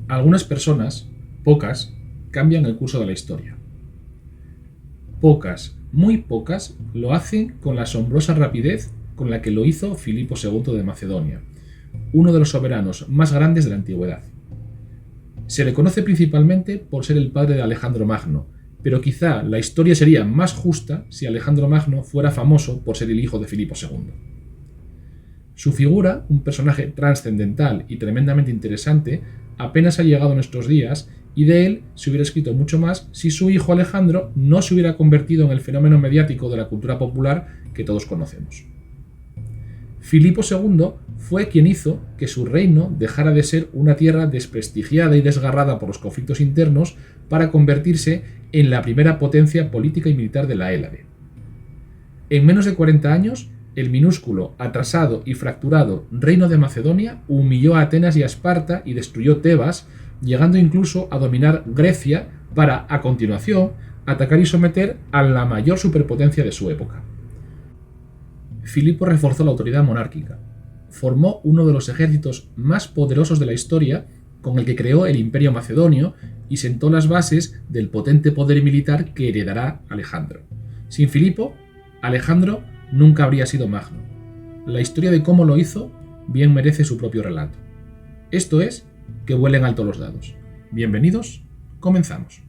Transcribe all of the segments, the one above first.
Algunas personas, pocas, cambian el curso de la historia. Pocas, muy pocas, lo hacen con la asombrosa rapidez con la que lo hizo Filipo II de Macedonia, uno de los soberanos más grandes de la antigüedad. Se le conoce principalmente por ser el padre de Alejandro Magno, pero quizá la historia sería más justa si Alejandro Magno fuera famoso por ser el hijo de Filipo II. Su figura, un personaje trascendental y tremendamente interesante, apenas ha llegado a nuestros días y de él se hubiera escrito mucho más si su hijo Alejandro no se hubiera convertido en el fenómeno mediático de la cultura popular que todos conocemos. Filipo II fue quien hizo que su reino dejara de ser una tierra desprestigiada y desgarrada por los conflictos internos para convertirse en la primera potencia política y militar de la Hélade. En menos de 40 años, el minúsculo, atrasado y fracturado reino de Macedonia humilló a Atenas y a Esparta y destruyó Tebas, llegando incluso a dominar Grecia para, a continuación, atacar y someter a la mayor superpotencia de su época. Filipo reforzó la autoridad monárquica, formó uno de los ejércitos más poderosos de la historia, con el que creó el Imperio Macedonio y sentó las bases del potente poder militar que heredará Alejandro. Sin Filipo, Alejandro nunca habría sido Magno. La historia de cómo lo hizo bien merece su propio relato. Esto es, que vuelen alto los dados. Bienvenidos, comenzamos.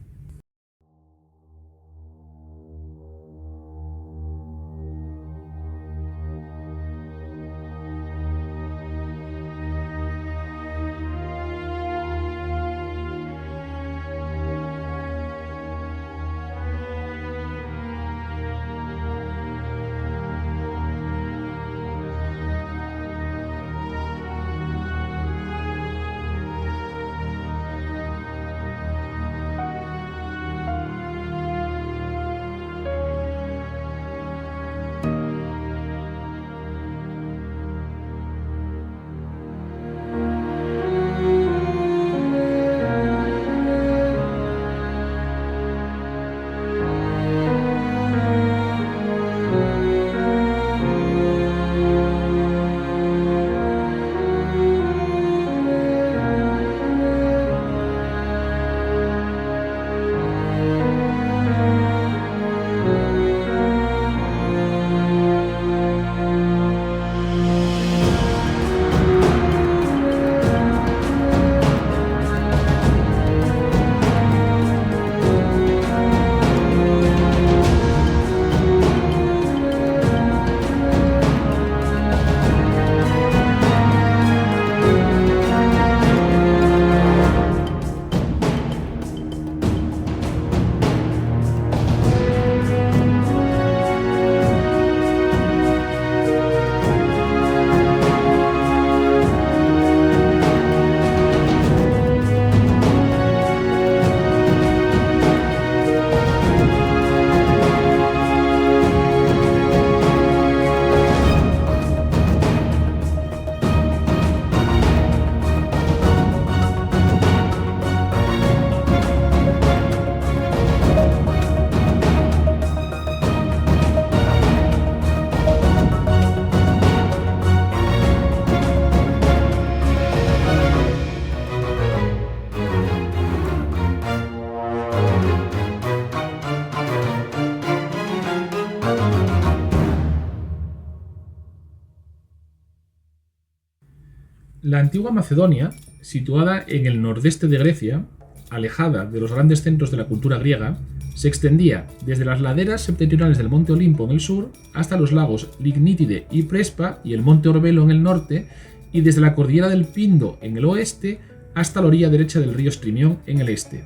La antigua Macedonia, situada en el nordeste de Grecia, alejada de los grandes centros de la cultura griega, se extendía desde las laderas septentrionales del monte Olimpo en el sur hasta los lagos Lignítide y Prespa y el monte Orbelo en el norte, y desde la cordillera del Pindo en el oeste hasta la orilla derecha del río Strimión en el este.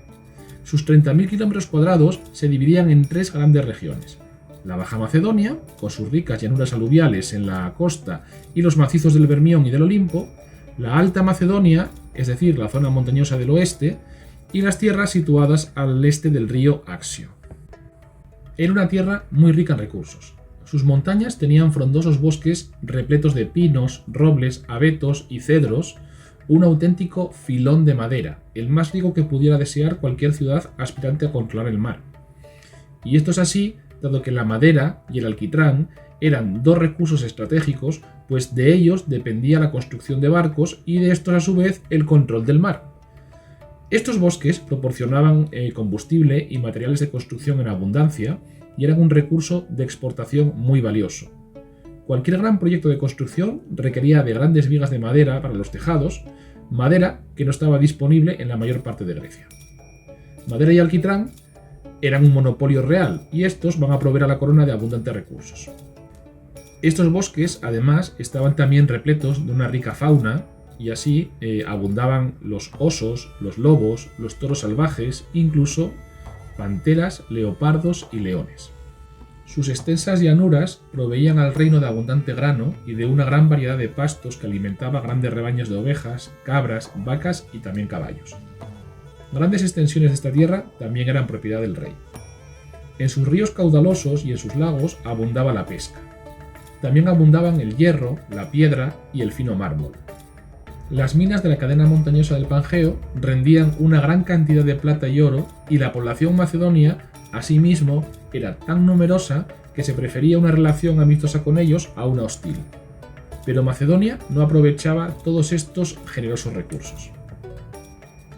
Sus 30.000 kilómetros cuadrados se dividían en tres grandes regiones: la Baja Macedonia, con sus ricas llanuras aluviales en la costa y los macizos del Bermión y del Olimpo; la Alta Macedonia, es decir, la zona montañosa del oeste; y las tierras situadas al este del río Axio. Era una tierra muy rica en recursos. Sus montañas tenían frondosos bosques repletos de pinos, robles, abetos y cedros, un auténtico filón de madera, el más rico que pudiera desear cualquier ciudad aspirante a controlar el mar. Y esto es así, dado que la madera y el alquitrán eran dos recursos estratégicos, pues de ellos dependía la construcción de barcos y de estos a su vez el control del mar. Estos bosques proporcionaban combustible y materiales de construcción en abundancia y eran un recurso de exportación muy valioso. Cualquier gran proyecto de construcción requería de grandes vigas de madera para los tejados, madera que no estaba disponible en la mayor parte de Grecia. Madera y alquitrán eran un monopolio real y estos van a proveer a la corona de abundantes recursos. Estos bosques, además, estaban también repletos de una rica fauna y así abundaban los osos, los lobos, los toros salvajes, incluso panteras, leopardos y leones. Sus extensas llanuras proveían al reino de abundante grano y de una gran variedad de pastos que alimentaba grandes rebaños de ovejas, cabras, vacas y también caballos. Grandes extensiones de esta tierra también eran propiedad del rey. En sus ríos caudalosos y en sus lagos abundaba la pesca. También abundaban el hierro, la piedra y el fino mármol. Las minas de la cadena montañosa del Pangeo rendían una gran cantidad de plata y oro y la población macedonia, asimismo, era tan numerosa que se prefería una relación amistosa con ellos a una hostil. Pero Macedonia no aprovechaba todos estos generosos recursos.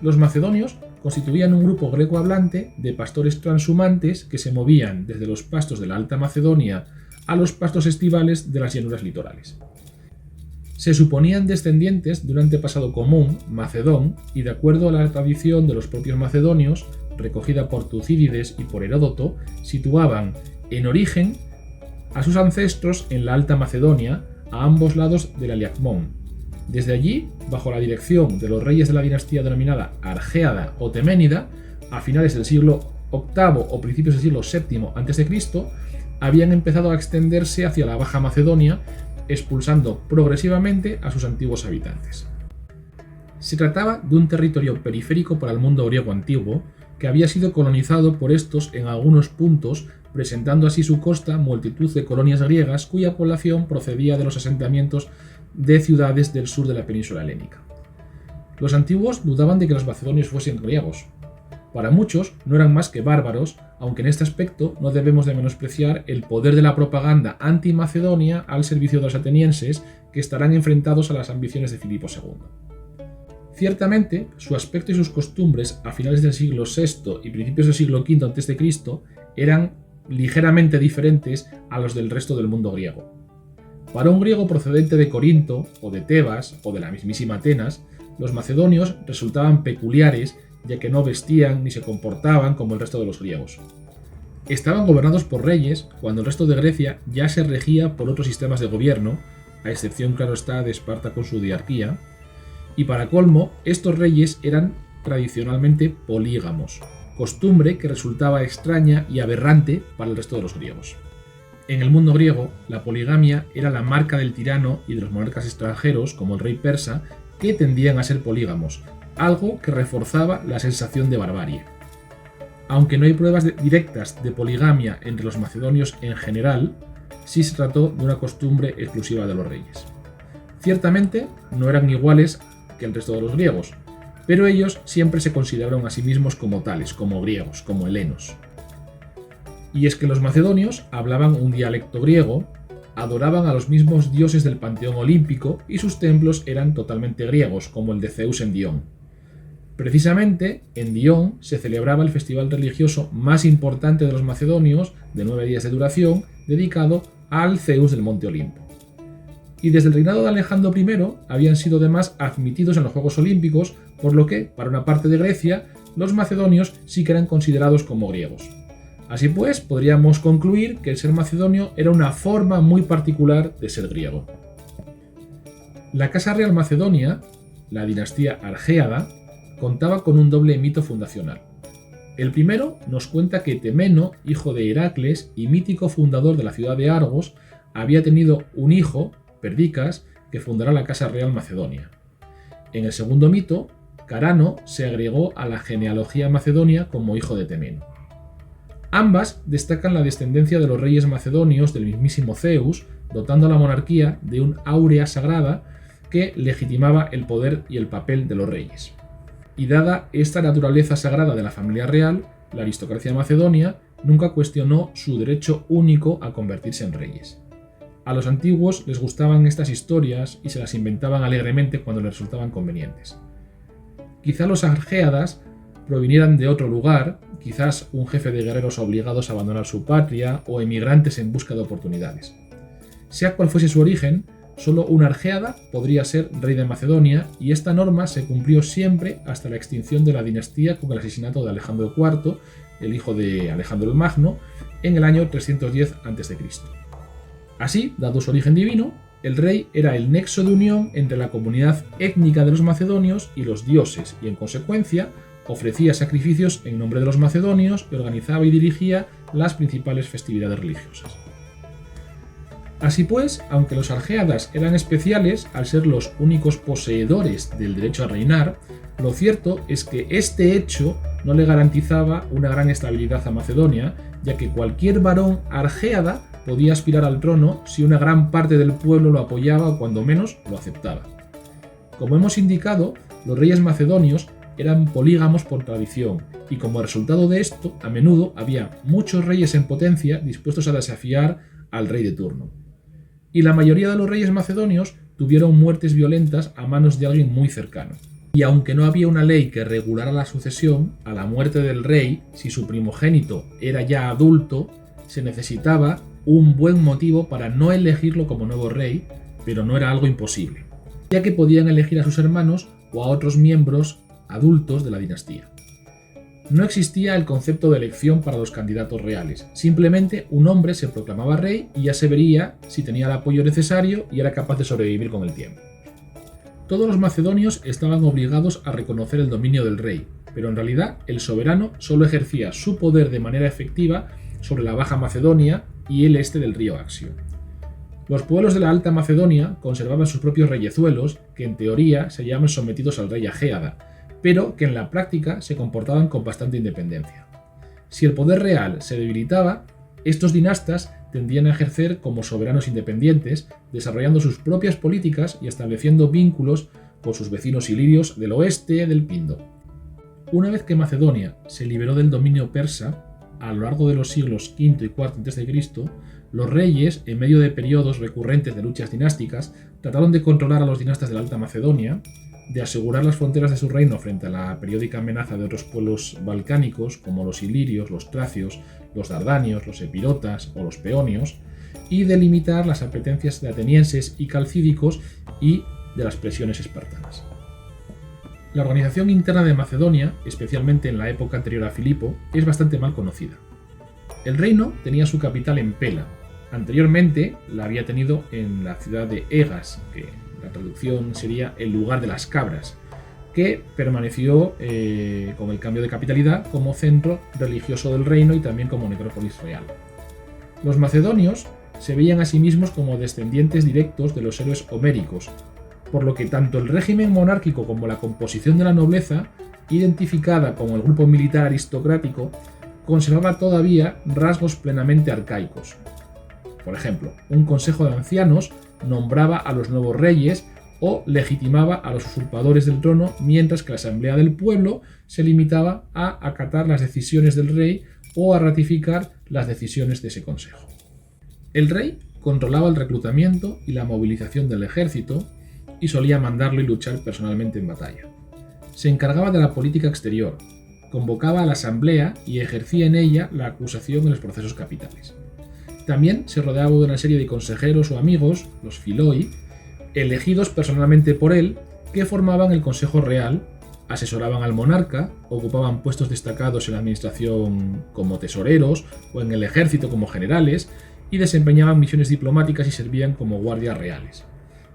Los macedonios constituían un grupo greco-hablante de pastores transhumantes que se movían desde los pastos de la Alta Macedonia a los pastos estivales de las llanuras litorales. Se suponían descendientes de un antepasado común, macedón, y de acuerdo a la tradición de los propios macedonios, recogida por Tucídides y por Heródoto, situaban en origen a sus ancestros en la Alta Macedonia, a ambos lados del Aliacmón. Desde allí, bajo la dirección de los reyes de la dinastía denominada Argéada o Teménida, a finales del siglo VIII o principios del siglo VII a.C., habían empezado a extenderse hacia la Baja Macedonia, expulsando progresivamente a sus antiguos habitantes. Se trataba de un territorio periférico para el mundo griego antiguo, que había sido colonizado por estos en algunos puntos, presentando así su costa multitud de colonias griegas cuya población procedía de los asentamientos de ciudades del sur de la península helénica. Los antiguos dudaban de que los macedonios fuesen griegos. Para muchos no eran más que bárbaros, aunque en este aspecto no debemos de menospreciar el poder de la propaganda anti-Macedonia al servicio de los atenienses, que estarán enfrentados a las ambiciones de Filipo II. Ciertamente, su aspecto y sus costumbres a finales del siglo VI y principios del siglo V a.C. eran ligeramente diferentes a los del resto del mundo griego. Para un griego procedente de Corinto, o de Tebas, o de la mismísima Atenas, los macedonios resultaban peculiares, ya que no vestían ni se comportaban como el resto de los griegos. Estaban gobernados por reyes, cuando el resto de Grecia ya se regía por otros sistemas de gobierno, a excepción, claro está, de Esparta con su diarquía, y para colmo, estos reyes eran tradicionalmente polígamos, costumbre que resultaba extraña y aberrante para el resto de los griegos. En el mundo griego, la poligamia era la marca del tirano y de los monarcas extranjeros, como el rey persa, que tendían a ser polígamos, algo que reforzaba la sensación de barbarie. Aunque no hay pruebas directas de poligamia entre los macedonios en general, sí se trató de una costumbre exclusiva de los reyes. Ciertamente no eran iguales que el resto de los griegos, pero ellos siempre se consideraron a sí mismos como tales, como griegos, como helenos. Y es que los macedonios hablaban un dialecto griego, adoraban a los mismos dioses del panteón olímpico y sus templos eran totalmente griegos, como el de Zeus en Dión. Precisamente, en Dión se celebraba el festival religioso más importante de los macedonios, de 9 días de duración, dedicado al Zeus del Monte Olimpo. Y desde el reinado de Alejandro I habían sido además admitidos en los Juegos Olímpicos, por lo que, para una parte de Grecia, los macedonios sí que eran considerados como griegos. Así pues, podríamos concluir que el ser macedonio era una forma muy particular de ser griego. La Casa Real Macedonia, la dinastía Argéada, contaba con un doble mito fundacional. El primero nos cuenta que Temeno, hijo de Heracles y mítico fundador de la ciudad de Argos, había tenido un hijo, Perdicas, que fundará la Casa Real Macedonia. En el segundo mito, Carano se agregó a la genealogía macedonia como hijo de Temeno. Ambas destacan la descendencia de los reyes macedonios del mismísimo Zeus, dotando a la monarquía de un áurea sagrada que legitimaba el poder y el papel de los reyes. Y dada esta naturaleza sagrada de la familia real, la aristocracia macedonia nunca cuestionó su derecho único a convertirse en reyes. A los antiguos les gustaban estas historias y se las inventaban alegremente cuando les resultaban convenientes. Quizá los argéadas provinieran de otro lugar, quizás un jefe de guerreros obligados a abandonar su patria o emigrantes en busca de oportunidades. Sea cual fuese su origen, solo un argeada podría ser rey de Macedonia, y esta norma se cumplió siempre hasta la extinción de la dinastía con el asesinato de Alejandro IV, el hijo de Alejandro el Magno, en el año 310 a.C. Así, dado su origen divino, el rey era el nexo de unión entre la comunidad étnica de los macedonios y los dioses, y en consecuencia ofrecía sacrificios en nombre de los macedonios y organizaba y dirigía las principales festividades religiosas. Así pues, aunque los argeadas eran especiales al ser los únicos poseedores del derecho a reinar, lo cierto es que este hecho no le garantizaba una gran estabilidad a Macedonia, ya que cualquier varón argeada podía aspirar al trono si una gran parte del pueblo lo apoyaba o cuando menos lo aceptaba. Como hemos indicado, los reyes macedonios eran polígamos por tradición, y como resultado de esto, a menudo había muchos reyes en potencia dispuestos a desafiar al rey de turno. Y la mayoría de los reyes macedonios tuvieron muertes violentas a manos de alguien muy cercano. Y aunque no había una ley que regulara la sucesión, a la muerte del rey, si su primogénito era ya adulto, se necesitaba un buen motivo para no elegirlo como nuevo rey, pero no era algo imposible, ya que podían elegir a sus hermanos o a otros miembros adultos de la dinastía. No existía el concepto de elección para los candidatos reales, simplemente un hombre se proclamaba rey y ya se vería si tenía el apoyo necesario y era capaz de sobrevivir con el tiempo. Todos los macedonios estaban obligados a reconocer el dominio del rey, pero en realidad el soberano solo ejercía su poder de manera efectiva sobre la Baja Macedonia y el este del río Axio. Los pueblos de la Alta Macedonia conservaban sus propios reyezuelos, que en teoría se llaman sometidos al rey agéada, pero que en la práctica se comportaban con bastante independencia. Si el poder real se debilitaba, estos dinastas tendían a ejercer como soberanos independientes, desarrollando sus propias políticas y estableciendo vínculos con sus vecinos ilirios del oeste del Pindo. Una vez que Macedonia se liberó del dominio persa, a lo largo de los siglos V y IV a.C., los reyes, en medio de periodos recurrentes de luchas dinásticas, trataron de controlar a los dinastas de la Alta Macedonia, de asegurar las fronteras de su reino frente a la periódica amenaza de otros pueblos balcánicos como los ilirios, los tracios, los dardanios, los epirotas o los peonios, y de limitar las apetencias de atenienses y calcídicos y de las presiones espartanas. La organización interna de Macedonia, especialmente en la época anterior a Filipo, es bastante mal conocida. El reino tenía su capital en Pela. Anteriormente la había tenido en la ciudad de Egas, que la traducción sería el lugar de las cabras, que permaneció con el cambio de capitalidad como centro religioso del reino y también como necrópolis real. Los macedonios se veían a sí mismos como descendientes directos de los héroes homéricos, por lo que tanto el régimen monárquico como la composición de la nobleza, identificada como el grupo militar aristocrático, conservaba todavía rasgos plenamente arcaicos. Por ejemplo, un consejo de ancianos nombraba a los nuevos reyes o legitimaba a los usurpadores del trono, mientras que la asamblea del pueblo se limitaba a acatar las decisiones del rey o a ratificar las decisiones de ese consejo. El rey controlaba el reclutamiento y la movilización del ejército y solía mandarlo y luchar personalmente en batalla. Se encargaba de la política exterior, convocaba a la asamblea y ejercía en ella la acusación en los procesos capitales. También se rodeaba de una serie de consejeros o amigos, los filoi, elegidos personalmente por él, que formaban el Consejo Real, asesoraban al monarca, ocupaban puestos destacados en la administración como tesoreros o en el ejército como generales y desempeñaban misiones diplomáticas y servían como guardias reales.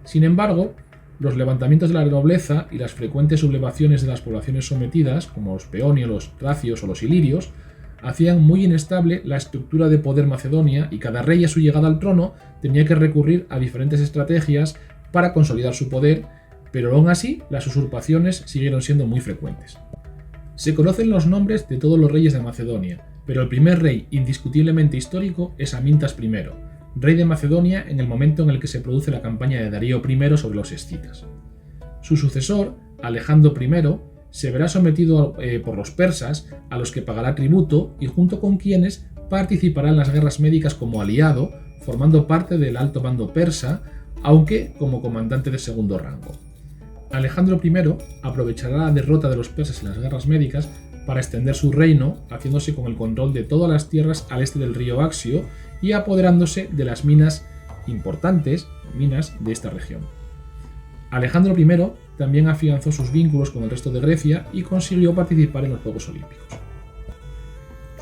Sin embargo, los levantamientos de la nobleza y las frecuentes sublevaciones de las poblaciones sometidas, como los peonios, los tracios o los ilirios, hacían muy inestable la estructura de poder macedonia y cada rey a su llegada al trono tenía que recurrir a diferentes estrategias para consolidar su poder, pero aún así las usurpaciones siguieron siendo muy frecuentes. Se conocen los nombres de todos los reyes de Macedonia, pero el primer rey indiscutiblemente histórico es Amintas I, rey de Macedonia en el momento en el que se produce la campaña de Darío I sobre los escitas. Su sucesor, Alejandro I, se verá sometido por los persas, a los que pagará tributo y junto con quienes participará en las guerras médicas como aliado, formando parte del alto mando persa, aunque como comandante de segundo rango. Alejandro I aprovechará la derrota de los persas en las guerras médicas para extender su reino, haciéndose con el control de todas las tierras al este del río Axio y apoderándose de las importantes minas de esta región. Alejandro I también afianzó sus vínculos con el resto de Grecia y consiguió participar en los Juegos Olímpicos.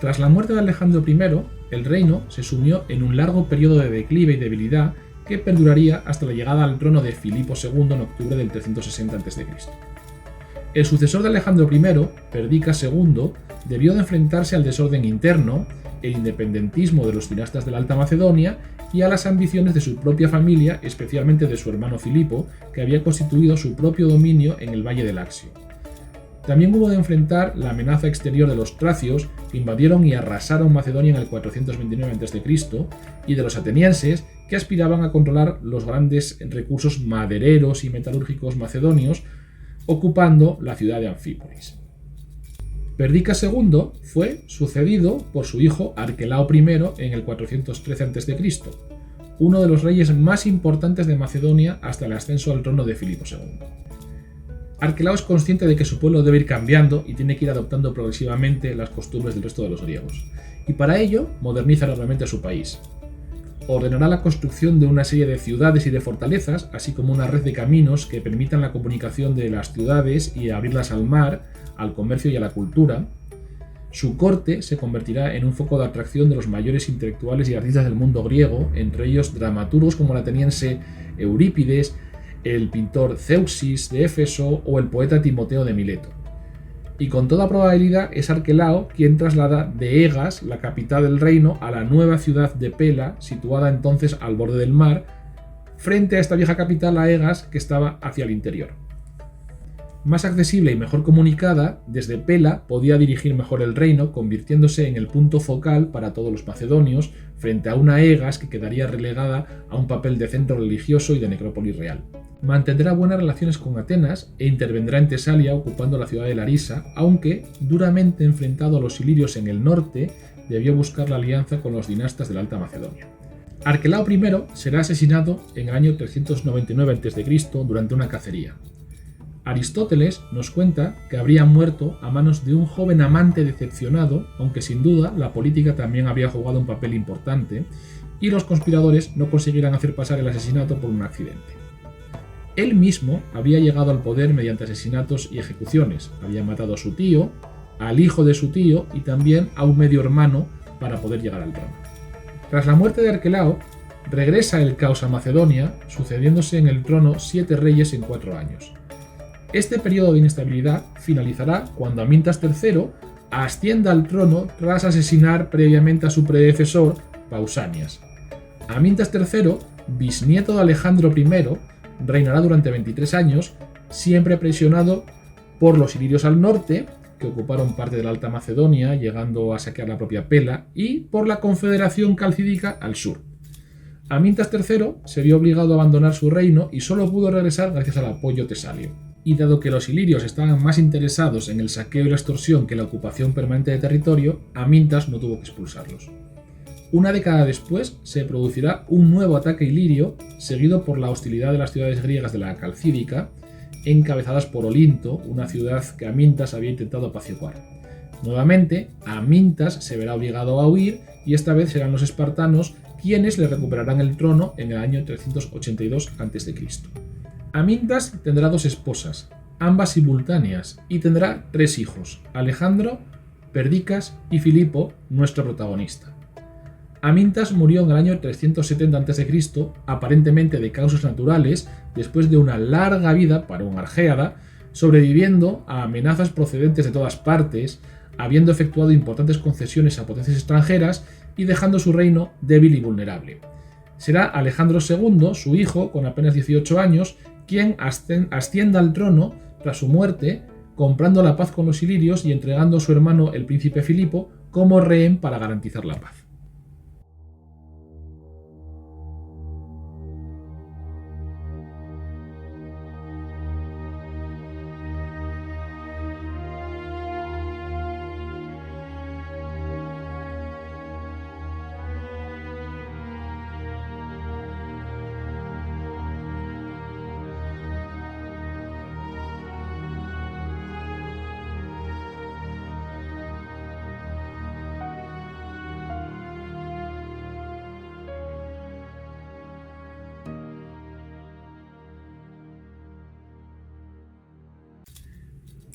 Tras la muerte de Alejandro I, el reino se sumió en un largo periodo de declive y debilidad que perduraría hasta la llegada al trono de Filipo II en octubre del 360 a.C. El sucesor de Alejandro I, Perdicas II, debió de enfrentarse al desorden interno, el independentismo de los dinastas de la Alta Macedonia y a las ambiciones de su propia familia, especialmente de su hermano Filipo, que había constituido su propio dominio en el valle del Axio. También hubo de enfrentar la amenaza exterior de los tracios, que invadieron y arrasaron Macedonia en el 429 a.C., y de los atenienses, que aspiraban a controlar los grandes recursos madereros y metalúrgicos macedonios, ocupando la ciudad de Anfípolis. Perdicas II fue sucedido por su hijo Arquelao I en el 413 a.C., uno de los reyes más importantes de Macedonia hasta el ascenso al trono de Filipo II. Arquelao es consciente de que su pueblo debe ir cambiando y tiene que ir adoptando progresivamente las costumbres del resto de los griegos, y para ello moderniza enormemente su país. Ordenará la construcción de una serie de ciudades y de fortalezas, así como una red de caminos que permitan la comunicación de las ciudades y abrirlas al mar, al comercio y a la cultura. Su corte se convertirá en un foco de atracción de los mayores intelectuales y artistas del mundo griego, entre ellos dramaturgos como el ateniense Eurípides, el pintor Zeuxis de Éfeso o el poeta Timoteo de Mileto. Y con toda probabilidad es Arquelao quien traslada de Egas, la capital del reino, a la nueva ciudad de Pela, situada entonces al borde del mar, frente a esta vieja capital, a Egas, que estaba hacia el interior. Más accesible y mejor comunicada, desde Pela podía dirigir mejor el reino, convirtiéndose en el punto focal para todos los macedonios, frente a una Egas que quedaría relegada a un papel de centro religioso y de necrópolis real. Mantendrá buenas relaciones con Atenas e intervendrá en Tesalia ocupando la ciudad de Larisa, aunque, duramente enfrentado a los ilirios en el norte, debió buscar la alianza con los dinastas de la Alta Macedonia. Arquelao I será asesinado en el año 399 a.C. durante una cacería. Aristóteles nos cuenta que habría muerto a manos de un joven amante decepcionado, aunque sin duda la política también habría jugado un papel importante, y los conspiradores no consiguieran hacer pasar el asesinato por un accidente. Él mismo había llegado al poder mediante asesinatos y ejecuciones, había matado a su tío, al hijo de su tío y también a un medio hermano para poder llegar al trono. Tras la muerte de Arquelao, regresa el caos a Macedonia, sucediéndose en el trono 7 reyes en 4 años. Este periodo de inestabilidad finalizará cuando Amintas III ascienda al trono tras asesinar previamente a su predecesor, Pausanias. Amintas III, bisnieto de Alejandro I, reinará durante 23 años, siempre presionado por los ilirios al norte, que ocuparon parte de la Alta Macedonia, llegando a saquear la propia Pela, y por la Confederación Calcídica al sur. Amintas III se vio obligado a abandonar su reino y solo pudo regresar gracias al apoyo tesalio. Y dado que los ilirios estaban más interesados en el saqueo y la extorsión que en la ocupación permanente de territorio, Amintas no tuvo que expulsarlos. Una década después se producirá un nuevo ataque ilirio, seguido por la hostilidad de las ciudades griegas de la Calcídica, encabezadas por Olinto, una ciudad que Amintas había intentado apaciguar. Nuevamente, Amintas se verá obligado a huir y esta vez serán los espartanos quienes le recuperarán el trono en el año 382 a.C. Amintas tendrá 2 esposas, ambas simultáneas, y tendrá 3 hijos, Alejandro, Perdicas y Filipo, nuestro protagonista. Amintas murió en el año 370 a.C., aparentemente de causas naturales, después de una larga vida para un argéada, sobreviviendo a amenazas procedentes de todas partes, habiendo efectuado importantes concesiones a potencias extranjeras y dejando su reino débil y vulnerable. Será Alejandro II, su hijo, con apenas 18 años, quien ascienda al trono tras su muerte, comprando la paz con los ilirios y entregando a su hermano el príncipe Filipo como rehén para garantizar la paz.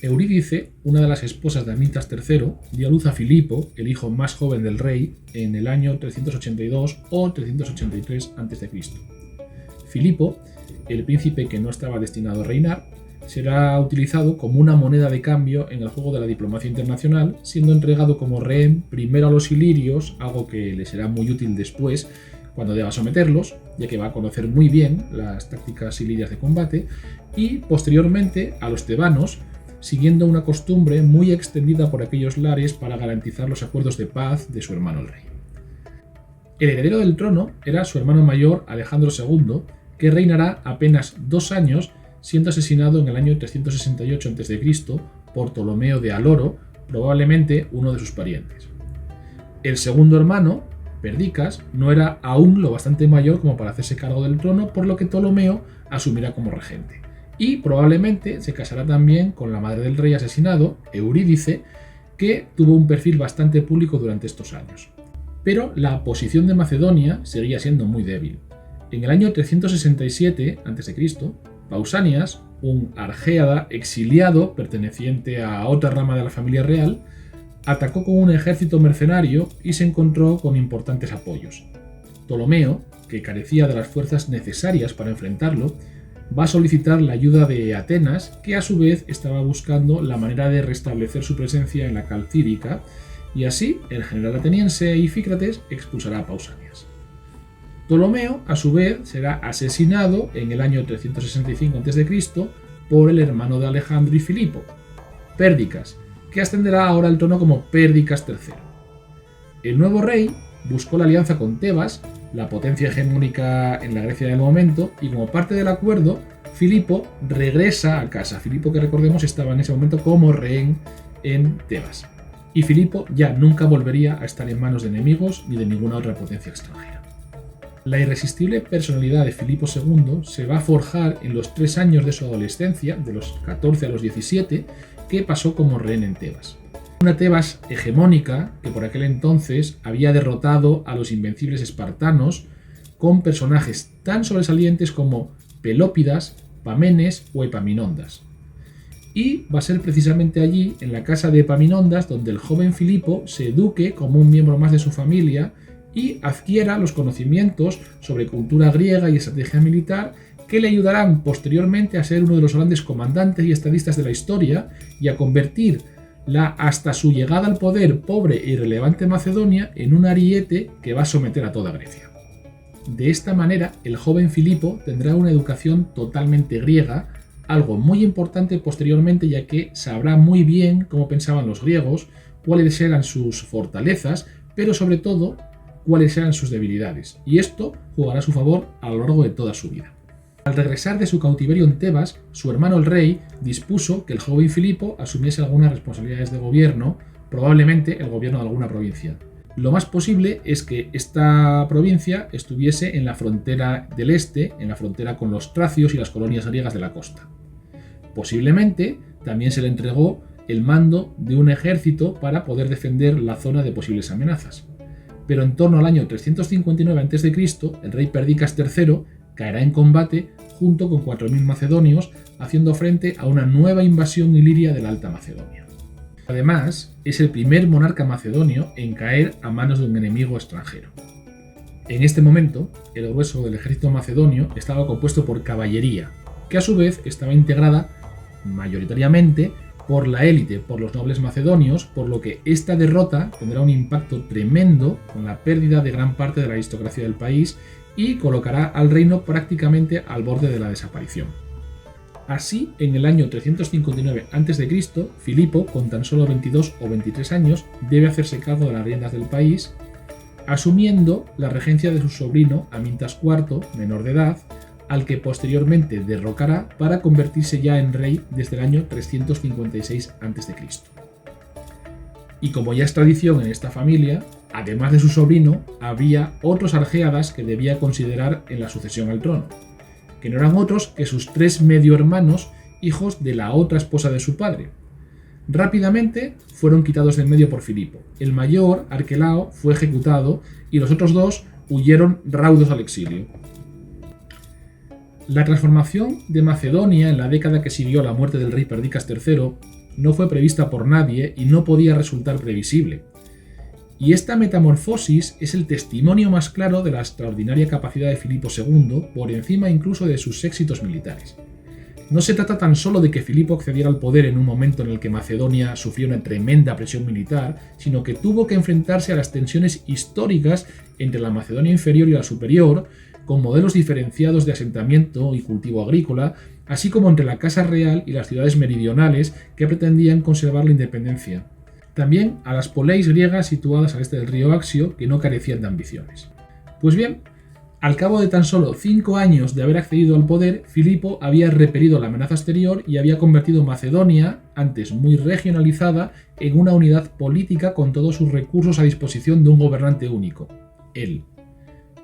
Eurídice, una de las esposas de Amyntas III, dio a luz a Filipo, el hijo más joven del rey, en el año 382 o 383 a.C. Filipo, el príncipe que no estaba destinado a reinar, será utilizado como una moneda de cambio en el juego de la diplomacia internacional, siendo entregado como rehén primero a los ilirios, algo que le será muy útil después cuando deba someterlos, ya que va a conocer muy bien las tácticas ilirias de combate, y posteriormente a los tebanos, siguiendo una costumbre muy extendida por aquellos lares para garantizar los acuerdos de paz de su hermano el rey. El heredero del trono era su hermano mayor Alejandro II, que reinará apenas 2 años, siendo asesinado en el año 368 a.C. por Ptolomeo de Aloro, probablemente uno de sus parientes. El segundo hermano, Perdicas, no era aún lo bastante mayor como para hacerse cargo del trono, por lo que Ptolomeo asumirá como regente. Y probablemente se casará también con la madre del rey asesinado, Eurídice, que tuvo un perfil bastante público durante estos años. Pero la posición de Macedonia seguía siendo muy débil. En el año 367 a.C., Pausanias, un argéada exiliado perteneciente a otra rama de la familia real, atacó con un ejército mercenario y se encontró con importantes apoyos. Ptolomeo, que carecía de las fuerzas necesarias para enfrentarlo, va a solicitar la ayuda de Atenas, que a su vez estaba buscando la manera de restablecer su presencia en la Calcídica, y así el general ateniense Ifícrates expulsará a Pausanias. Ptolomeo, a su vez, será asesinado en el año 365 a.C. por el hermano de Alejandro y Filipo, Pérdicas, que ascenderá ahora al trono como Pérdicas III. El nuevo rey buscó la alianza con Tebas, la potencia hegemónica en la Grecia del momento, y como parte del acuerdo, Filipo regresa a casa. Filipo, que recordemos, estaba en ese momento como rehén en Tebas. Y Filipo ya nunca volvería a estar en manos de enemigos ni de ninguna otra potencia extranjera. La irresistible personalidad de Filipo II se va a forjar en los 3 años de su adolescencia, de los 14 a los 17, que pasó como rehén en Tebas. Una Tebas hegemónica que por aquel entonces había derrotado a los invencibles espartanos con personajes tan sobresalientes como Pelópidas, Pamenes o Epaminondas. Y va a ser precisamente allí, en la casa de Epaminondas, donde el joven Filipo se eduque como un miembro más de su familia y adquiera los conocimientos sobre cultura griega y estrategia militar que le ayudarán posteriormente a ser uno de los grandes comandantes y estadistas de la historia y a convertir la hasta su llegada al poder pobre e irrelevante Macedonia en un ariete que va a someter a toda Grecia. De esta manera, el joven Filipo tendrá una educación totalmente griega, algo muy importante posteriormente, ya que sabrá muy bien cómo pensaban los griegos, cuáles eran sus fortalezas, pero sobre todo cuáles eran sus debilidades, y esto jugará a su favor a lo largo de toda su vida. Al regresar de su cautiverio en Tebas, su hermano el rey dispuso que el joven Filipo asumiese algunas responsabilidades de gobierno, probablemente el gobierno de alguna provincia. Lo más posible es que esta provincia estuviese en la frontera del este, en la frontera con los tracios y las colonias griegas de la costa. Posiblemente también se le entregó el mando de un ejército para poder defender la zona de posibles amenazas. Pero en torno al año 359 a.C., el rey Perdicas III caerá en combate junto con 4.000 macedonios, haciendo frente a una nueva invasión iliria de la Alta Macedonia. Además, es el primer monarca macedonio en caer a manos de un enemigo extranjero. En este momento, el grueso del ejército macedonio estaba compuesto por caballería, que a su vez estaba integrada mayoritariamente por la élite, por los nobles macedonios, por lo que esta derrota tendrá un impacto tremendo con la pérdida de gran parte de la aristocracia del país y colocará al reino prácticamente al borde de la desaparición. Así, en el año 359 a.C., Filipo, con tan solo 22 o 23 años, debe hacerse cargo de las riendas del país, asumiendo la regencia de su sobrino Amyntas IV, menor de edad, al que posteriormente derrocará para convertirse ya en rey desde el año 356 a.C. Y como ya es tradición en esta familia, además de su sobrino, había otros argéadas que debía considerar en la sucesión al trono, que no eran otros que sus 3 medio hermanos, hijos de la otra esposa de su padre. Rápidamente fueron quitados de en medio por Filipo. El mayor, Arquelao, fue ejecutado y los otros 2 huyeron raudos al exilio. La transformación de Macedonia en la década que siguió a la muerte del rey Perdicas III no fue prevista por nadie y no podía resultar previsible. Y esta metamorfosis es el testimonio más claro de la extraordinaria capacidad de Filipo II, por encima incluso de sus éxitos militares. No se trata tan solo de que Filipo accediera al poder en un momento en el que Macedonia sufrió una tremenda presión militar, sino que tuvo que enfrentarse a las tensiones históricas entre la Macedonia inferior y la superior, con modelos diferenciados de asentamiento y cultivo agrícola, así como entre la Casa Real y las ciudades meridionales que pretendían conservar la independencia. También a las poleis griegas situadas al este del río Axio, que no carecían de ambiciones. Pues bien, al cabo de tan solo 5 años de haber accedido al poder, Filipo había repelido la amenaza exterior y había convertido Macedonia, antes muy regionalizada, en una unidad política con todos sus recursos a disposición de un gobernante único, él.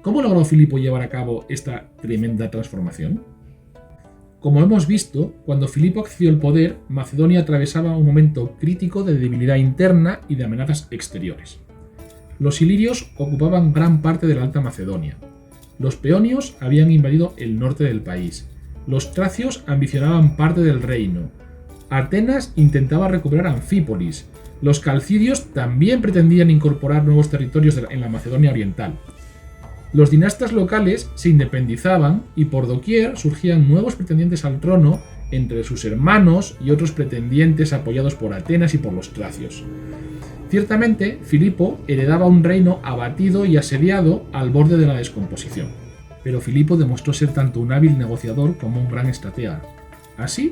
¿Cómo logró Filipo llevar a cabo esta tremenda transformación? Como hemos visto, cuando Filipo accedió al poder, Macedonia atravesaba un momento crítico de debilidad interna y de amenazas exteriores. Los ilirios ocupaban gran parte de la Alta Macedonia. Los peonios habían invadido el norte del país. Los tracios ambicionaban parte del reino. Atenas intentaba recuperar Anfípolis. Los calcidios también pretendían incorporar nuevos territorios en la Macedonia oriental. Los dinastas locales se independizaban y por doquier surgían nuevos pretendientes al trono entre sus hermanos y otros pretendientes apoyados por Atenas y por los tracios. Ciertamente, Filipo heredaba un reino abatido y asediado al borde de la descomposición, pero Filipo demostró ser tanto un hábil negociador como un gran estratega. Así,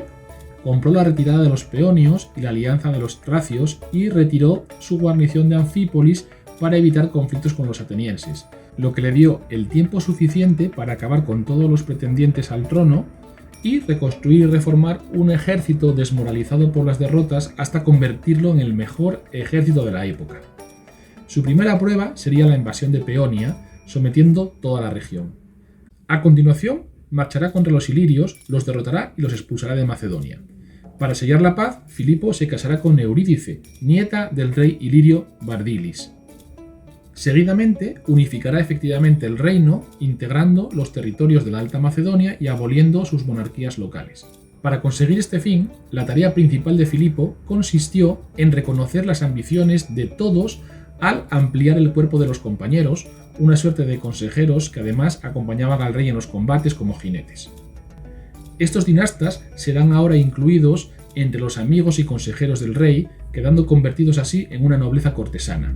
compró la retirada de los peonios y la alianza de los tracios y retiró su guarnición de Anfípolis para evitar conflictos con los atenienses, lo que le dio el tiempo suficiente para acabar con todos los pretendientes al trono y reconstruir y reformar un ejército desmoralizado por las derrotas hasta convertirlo en el mejor ejército de la época. Su primera prueba sería la invasión de Peonia, sometiendo toda la región. A continuación, marchará contra los ilirios, los derrotará y los expulsará de Macedonia. Para sellar la paz, Filipo se casará con Eurídice, nieta del rey ilirio Bardilis. Seguidamente, unificará efectivamente el reino, integrando los territorios de la Alta Macedonia y aboliendo sus monarquías locales. Para conseguir este fin, la tarea principal de Filipo consistió en reconocer las ambiciones de todos al ampliar el cuerpo de los compañeros, una suerte de consejeros que además acompañaban al rey en los combates como jinetes. Estos dinastas serán ahora incluidos entre los amigos y consejeros del rey, quedando convertidos así en una nobleza cortesana.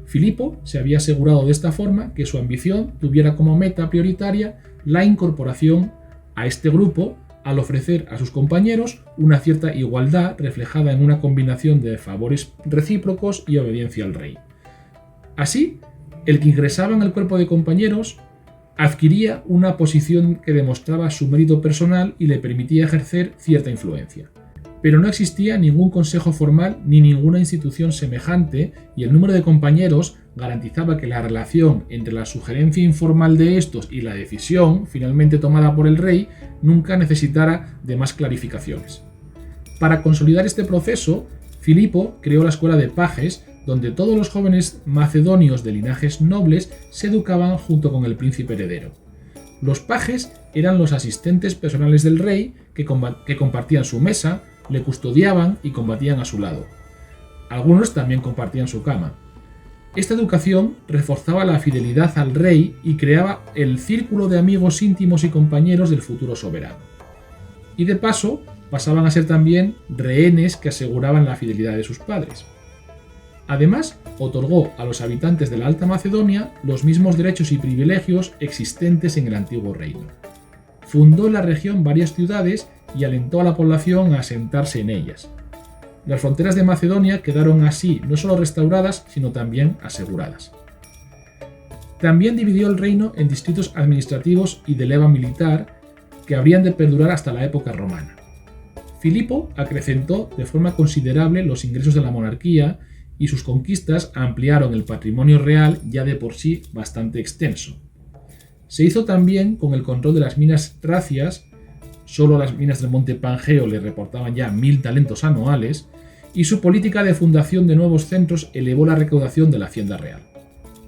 Filipo se había asegurado de esta forma que su ambición tuviera como meta prioritaria la incorporación a este grupo al ofrecer a sus compañeros una cierta igualdad reflejada en una combinación de favores recíprocos y obediencia al rey. Así, el que ingresaba en el cuerpo de compañeros adquiría una posición que demostraba su mérito personal y le permitía ejercer cierta influencia. Pero no existía ningún consejo formal ni ninguna institución semejante y el número de compañeros garantizaba que la relación entre la sugerencia informal de estos y la decisión finalmente tomada por el rey nunca necesitara de más clarificaciones. Para consolidar este proceso, Filipo creó la escuela de pajes, donde todos los jóvenes macedonios de linajes nobles se educaban junto con el príncipe heredero. Los pajes eran los asistentes personales del rey que compartían su mesa, le custodiaban y combatían a su lado. Algunos también compartían su cama. Esta educación reforzaba la fidelidad al rey y creaba el círculo de amigos íntimos y compañeros del futuro soberano. Y de paso, pasaban a ser también rehenes que aseguraban la fidelidad de sus padres. Además, otorgó a los habitantes de la Alta Macedonia los mismos derechos y privilegios existentes en el antiguo reino. Fundó en la región varias ciudades y alentó a la población a asentarse en ellas. Las fronteras de Macedonia quedaron así no solo restauradas, sino también aseguradas. También dividió el reino en distritos administrativos y de leva militar que habrían de perdurar hasta la época romana. Filipo acrecentó de forma considerable los ingresos de la monarquía y sus conquistas ampliaron el patrimonio real ya de por sí bastante extenso. Se hizo también con el control de las minas tracias. Solo las minas del monte Pangeo le reportaban ya 1000 talentos anuales, y su política de fundación de nuevos centros elevó la recaudación de la hacienda real.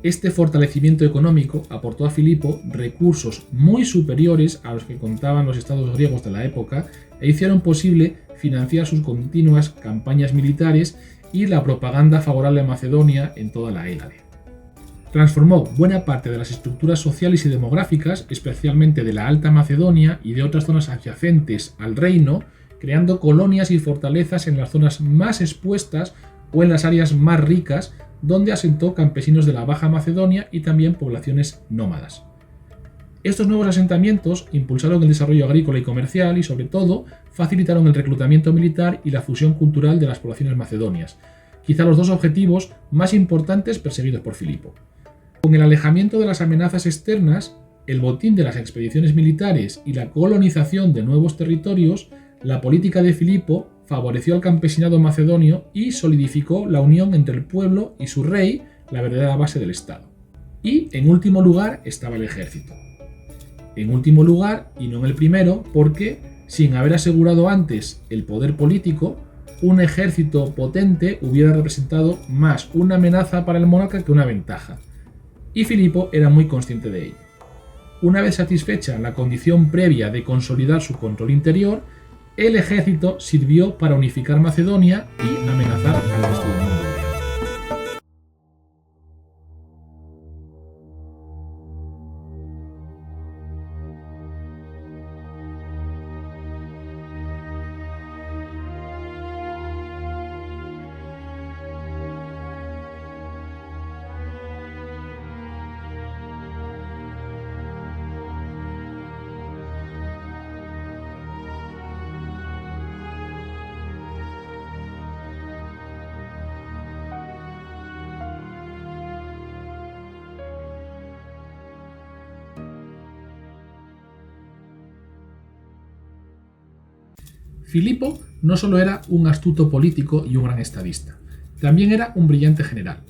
Este fortalecimiento económico aportó a Filipo recursos muy superiores a los que contaban los estados griegos de la época e hicieron posible financiar sus continuas campañas militares y la propaganda favorable a Macedonia en toda la Hélade. Transformó buena parte de las estructuras sociales y demográficas, especialmente de la Alta Macedonia y de otras zonas adyacentes al reino, creando colonias y fortalezas en las zonas más expuestas o en las áreas más ricas, donde asentó campesinos de la Baja Macedonia y también poblaciones nómadas. Estos nuevos asentamientos impulsaron el desarrollo agrícola y comercial y, sobre todo, facilitaron el reclutamiento militar y la fusión cultural de las poblaciones macedonias, quizá los dos objetivos más importantes perseguidos por Filipo. Con el alejamiento de las amenazas externas, el botín de las expediciones militares y la colonización de nuevos territorios, la política de Filipo favoreció al campesinado macedonio y solidificó la unión entre el pueblo y su rey, la verdadera base del Estado. Y, en último lugar, estaba el ejército. En último lugar, y no en el primero, porque, sin haber asegurado antes el poder político, un ejército potente hubiera representado más una amenaza para el monarca que una ventaja. Y Filipo era muy consciente de ello. Una vez satisfecha la condición previa de consolidar su control interior, el ejército sirvió para unificar Macedonia y amenazar al resto del mundo. Filipo no solo era un astuto político y un gran estadista, también era un brillante general.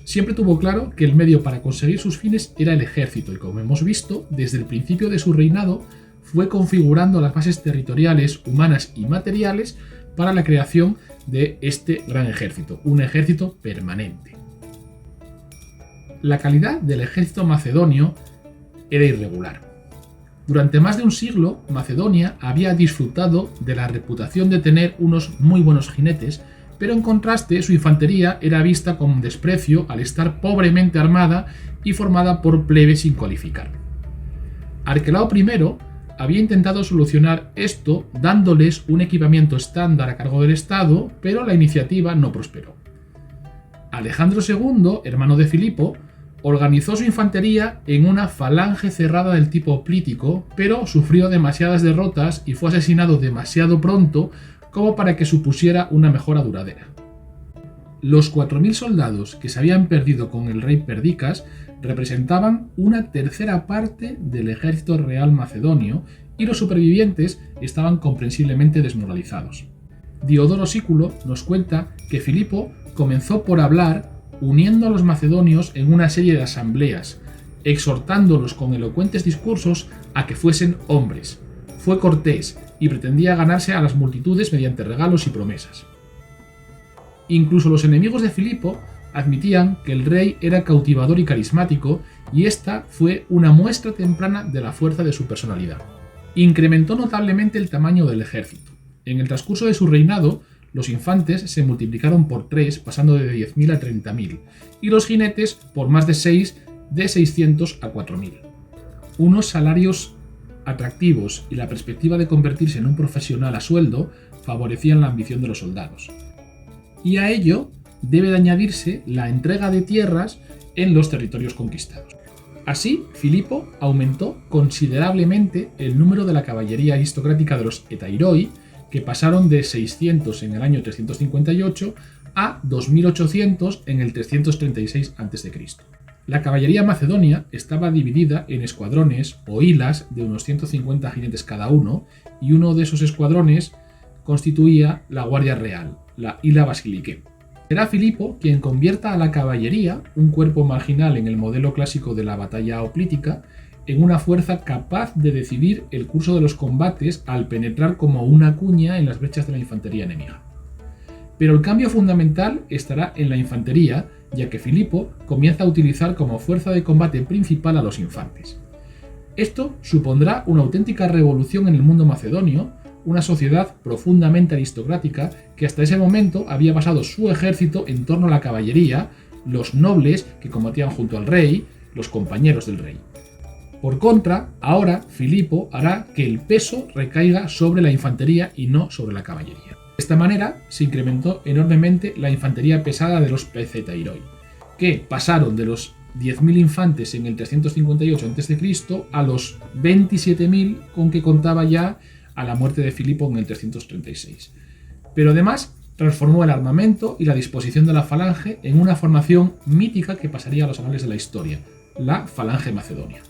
Siempre tuvo claro que el medio para conseguir sus fines era el ejército y, como hemos visto, desde el principio de su reinado fue configurando las bases territoriales, humanas y materiales para la creación de este gran ejército, un ejército permanente. La calidad del ejército macedonio era irregular. Durante más de un siglo, Macedonia había disfrutado de la reputación de tener unos muy buenos jinetes, pero en contraste su infantería era vista con desprecio al estar pobremente armada y formada por plebes sin cualificar. Arquelao I había intentado solucionar esto dándoles un equipamiento estándar a cargo del Estado, pero la iniciativa no prosperó. Alejandro II, hermano de Filipo, organizó su infantería en una falange cerrada del tipo plítico, pero sufrió demasiadas derrotas y fue asesinado demasiado pronto como para que supusiera una mejora duradera. Los 4.000 soldados que se habían perdido con el rey Perdicas representaban una tercera parte del ejército real macedonio y los supervivientes estaban comprensiblemente desmoralizados. Diodoro Sículo nos cuenta que Filipo comenzó por hablar uniendo a los macedonios en una serie de asambleas, exhortándolos con elocuentes discursos a que fuesen hombres. Fue cortés y pretendía ganarse a las multitudes mediante regalos y promesas. Incluso los enemigos de Filipo admitían que el rey era cautivador y carismático, y esta fue una muestra temprana de la fuerza de su personalidad. Incrementó notablemente el tamaño del ejército. En el transcurso de su reinado, los infantes se multiplicaron por 3, pasando de 10.000 a 30.000, y los jinetes por más de 6, de 600 a 4.000. Unos salarios atractivos y la perspectiva de convertirse en un profesional a sueldo favorecían la ambición de los soldados. Y a ello debe de añadirse la entrega de tierras en los territorios conquistados. Así, Filipo aumentó considerablemente el número de la caballería aristocrática de los Etairoi, que pasaron de 600 en el año 358 a 2.800 en el 336 a.C. La caballería macedonia estaba dividida en escuadrones o hilas de unos 150 jinetes cada uno, y uno de esos escuadrones constituía la Guardia Real, la Hila Basilique. Será Filipo quien convierta a la caballería, un cuerpo marginal en el modelo clásico de la batalla hoplítica, en una fuerza capaz de decidir el curso de los combates al penetrar como una cuña en las brechas de la infantería enemiga. Pero el cambio fundamental estará en la infantería, ya que Filipo comienza a utilizar como fuerza de combate principal a los infantes. Esto supondrá una auténtica revolución en el mundo macedonio, una sociedad profundamente aristocrática que hasta ese momento había basado su ejército en torno a la caballería, los nobles que combatían junto al rey, los compañeros del rey. Por contra, ahora Filipo hará que el peso recaiga sobre la infantería y no sobre la caballería. De esta manera se incrementó enormemente la infantería pesada de los Pecetairoi, que pasaron de los 10.000 infantes en el 358 a.C. a los 27.000 con que contaba ya a la muerte de Filipo en el 336. Pero además transformó el armamento y la disposición de la falange en una formación mítica que pasaría a los anales de la historia, la Falange Macedonia.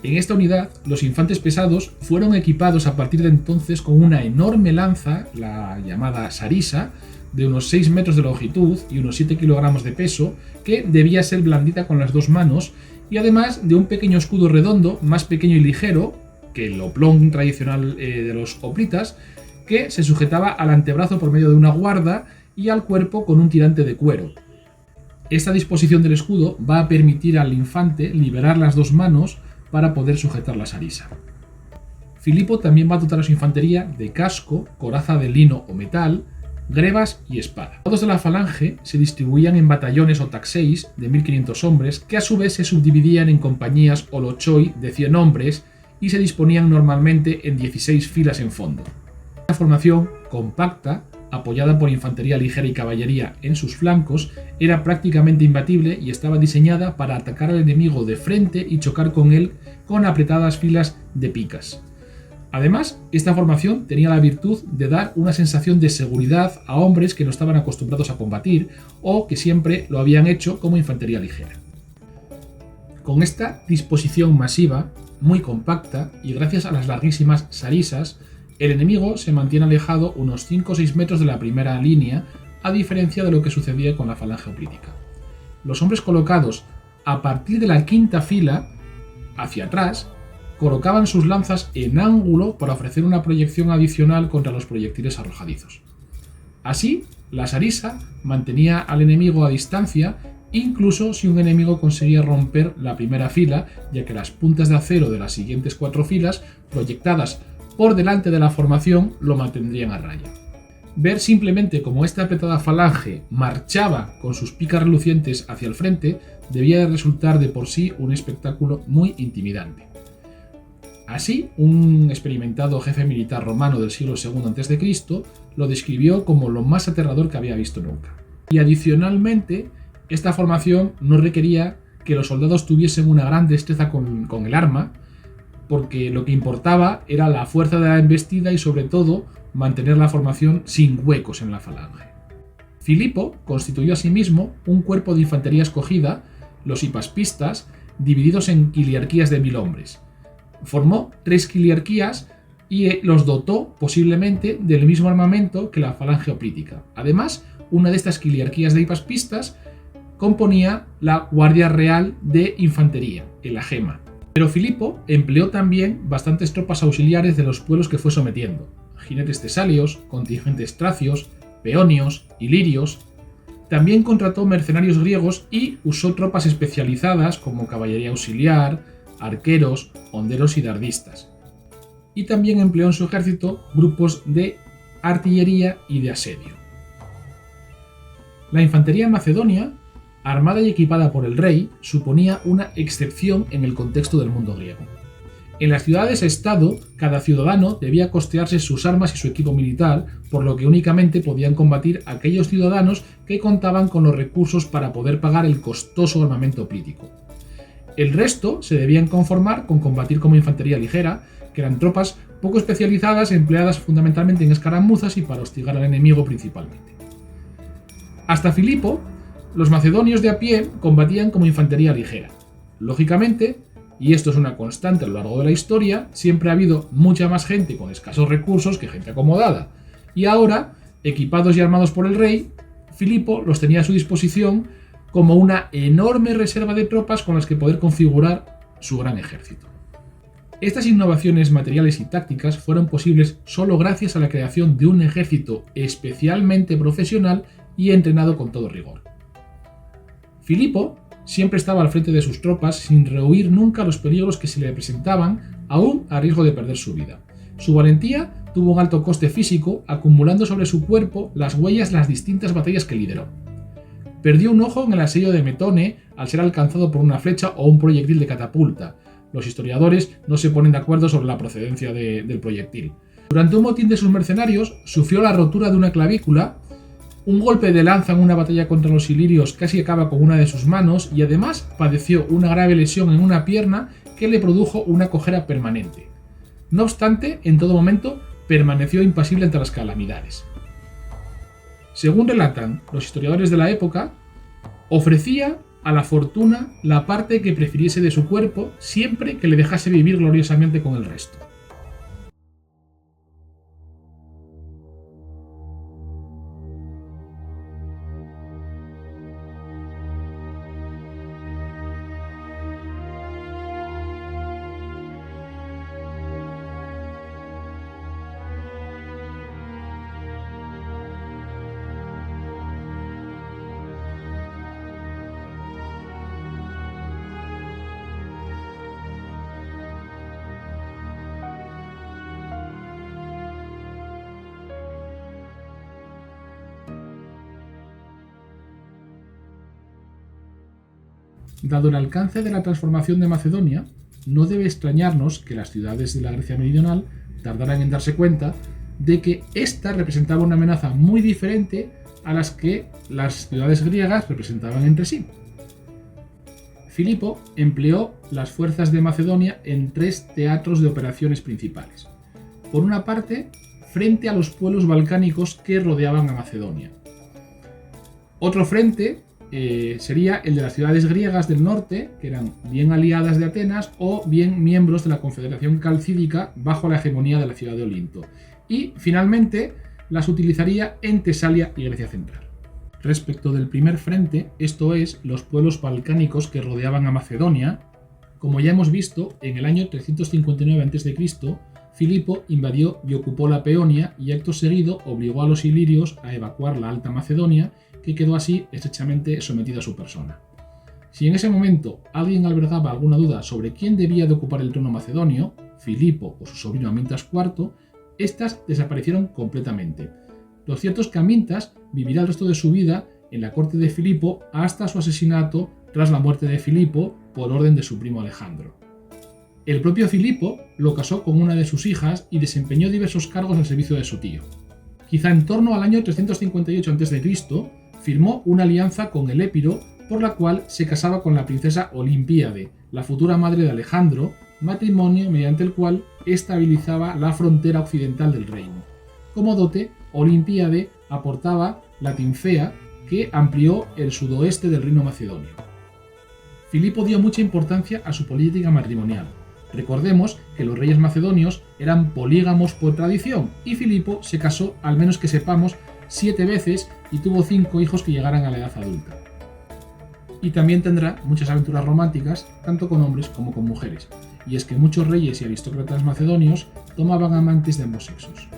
En esta unidad, los infantes pesados fueron equipados a partir de entonces con una enorme lanza, la llamada sarisa, de unos 6 metros de longitud y unos 7 kilogramos de peso, que debía ser blandita con las dos manos, y además de un pequeño escudo redondo, más pequeño y ligero que el oplón tradicional de los hoplitas, que se sujetaba al antebrazo por medio de una guarda y al cuerpo con un tirante de cuero. Esta disposición del escudo va a permitir al infante liberar las dos manos para poder sujetar la sarisa. Filipo también va a dotar a su infantería de casco, coraza de lino o metal, grebas y espada. Los soldados de la falange se distribuían en batallones o taxeis de 1500 hombres que a su vez se subdividían en compañías o lochoi de 100 hombres y se disponían normalmente en 16 filas en fondo. Una formación compacta, apoyada por infantería ligera y caballería en sus flancos, era prácticamente imbatible y estaba diseñada para atacar al enemigo de frente y chocar con él con apretadas filas de picas. Además, esta formación tenía la virtud de dar una sensación de seguridad a hombres que no estaban acostumbrados a combatir o que siempre lo habían hecho como infantería ligera. Con esta disposición masiva, muy compacta y gracias a las larguísimas sarisas, el enemigo se mantiene alejado unos 5 o 6 metros de la primera línea, a diferencia de lo que sucedía con la falange hoplítica. Los hombres colocados a partir de la quinta fila, hacia atrás, colocaban sus lanzas en ángulo para ofrecer una proyección adicional contra los proyectiles arrojadizos. Así, la sarisa mantenía al enemigo a distancia, incluso si un enemigo conseguía romper la primera fila, ya que las puntas de acero de las siguientes 4 filas, proyectadas por delante de la formación, lo mantendrían a raya. Ver simplemente cómo esta apretada falange marchaba con sus picas relucientes hacia el frente debía de resultar de por sí un espectáculo muy intimidante. Así, un experimentado jefe militar romano del siglo II a.C. lo describió como lo más aterrador que había visto nunca. Y adicionalmente, esta formación no requería que los soldados tuviesen una gran destreza con el arma, porque lo que importaba era la fuerza de la embestida y sobre todo mantener la formación sin huecos en la falange. Filipo constituyó asimismo un cuerpo de infantería escogida, los hipaspistas, divididos en quiliarquías de 1000 hombres. Formó 3 quiliarquías y los dotó posiblemente del mismo armamento que la falange hoplítica. Además, una de estas quiliarquías de hipaspistas componía la Guardia Real de Infantería, el agema. Pero Filipo empleó también bastantes tropas auxiliares de los pueblos que fue sometiendo: jinetes tesalios, contingentes tracios, peonios, ilirios. También contrató mercenarios griegos y usó tropas especializadas como caballería auxiliar, arqueros, honderos y dardistas. Y también empleó en su ejército grupos de artillería y de asedio. La infantería macedonia, armada y equipada por el rey, suponía una excepción en el contexto del mundo griego. En las ciudades-estado, cada ciudadano debía costearse sus armas y su equipo militar, por lo que únicamente podían combatir aquellos ciudadanos que contaban con los recursos para poder pagar el costoso armamento hoplítico. El resto se debían conformar con combatir como infantería ligera, que eran tropas poco especializadas empleadas fundamentalmente en escaramuzas y para hostigar al enemigo principalmente. Hasta Filipo, los macedonios de a pie combatían como infantería ligera. Lógicamente, y esto es una constante a lo largo de la historia, siempre ha habido mucha más gente con escasos recursos que gente acomodada. Y ahora, equipados y armados por el rey, Filipo los tenía a su disposición como una enorme reserva de tropas con las que poder configurar su gran ejército. Estas innovaciones materiales y tácticas fueron posibles solo gracias a la creación de un ejército especialmente profesional y entrenado con todo rigor. Filipo siempre estaba al frente de sus tropas sin rehuir nunca los peligros que se le presentaban, aún a riesgo de perder su vida. Su valentía tuvo un alto coste físico, acumulando sobre su cuerpo las huellas de las distintas batallas que lideró. Perdió un ojo en el asedio de Metone al ser alcanzado por una flecha o un proyectil de catapulta. Los historiadores no se ponen de acuerdo sobre la procedencia del proyectil. Durante un motín de sus mercenarios, sufrió la rotura de una clavícula, un golpe de lanza en una batalla contra los ilirios casi acaba con una de sus manos y además padeció una grave lesión en una pierna que le produjo una cojera permanente. No obstante, en todo momento permaneció impasible ante las calamidades. Según relatan los historiadores de la época, ofrecía a la fortuna la parte que prefiriese de su cuerpo siempre que le dejase vivir gloriosamente con el resto. Dado el alcance de la transformación de Macedonia, no debe extrañarnos que las ciudades de la Grecia meridional tardaran en darse cuenta de que ésta representaba una amenaza muy diferente a las que las ciudades griegas representaban entre sí. Filipo empleó las fuerzas de Macedonia en 3 teatros de operaciones principales. Por una parte, frente a los pueblos balcánicos que rodeaban a Macedonia. Otro frente sería el de las ciudades griegas del norte, que eran bien aliadas de Atenas o bien miembros de la Confederación Calcídica bajo la hegemonía de la ciudad de Olinto. Y, finalmente, las utilizaría en Tesalia y Grecia Central. Respecto del primer frente, esto es, los pueblos balcánicos que rodeaban a Macedonia, como ya hemos visto, en el año 359 a.C., Filipo invadió y ocupó la Peonia y acto seguido obligó a los ilirios a evacuar la Alta Macedonia, que quedó así estrechamente sometida a su persona. Si en ese momento alguien albergaba alguna duda sobre quién debía de ocupar el trono macedonio, Filipo o su sobrino Amintas IV, estas desaparecieron completamente. Lo cierto es que Amintas vivirá el resto de su vida en la corte de Filipo hasta su asesinato tras la muerte de Filipo por orden de su primo Alejandro. El propio Filipo lo casó con una de sus hijas y desempeñó diversos cargos al servicio de su tío. Quizá en torno al año 358 a.C., firmó una alianza con el Épiro por la cual se casaba con la princesa Olímpiade, la futura madre de Alejandro, matrimonio mediante el cual estabilizaba la frontera occidental del reino. Como dote, Olímpiade aportaba la Tinfea, que amplió el sudoeste del reino macedonio. Filipo dio mucha importancia a su política matrimonial. Recordemos que los reyes macedonios eran polígamos por tradición y Filipo se casó, al menos que sepamos, 7 veces y tuvo 5 hijos que llegaran a la edad adulta. Y también tendrá muchas aventuras románticas, tanto con hombres como con mujeres, y es que muchos reyes y aristócratas macedonios tomaban amantes de ambos sexos.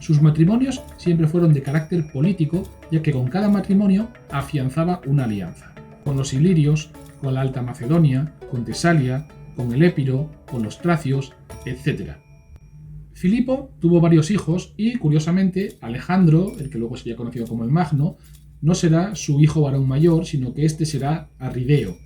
Sus matrimonios siempre fueron de carácter político, ya que con cada matrimonio afianzaba una alianza, con los ilirios, con la Alta Macedonia, con Tesalia, con el Épiro, con los tracios, etc. Filipo tuvo varios hijos y, curiosamente, Alejandro, el que luego sería conocido como el Magno, no será su hijo varón mayor, sino que este será Arrideo.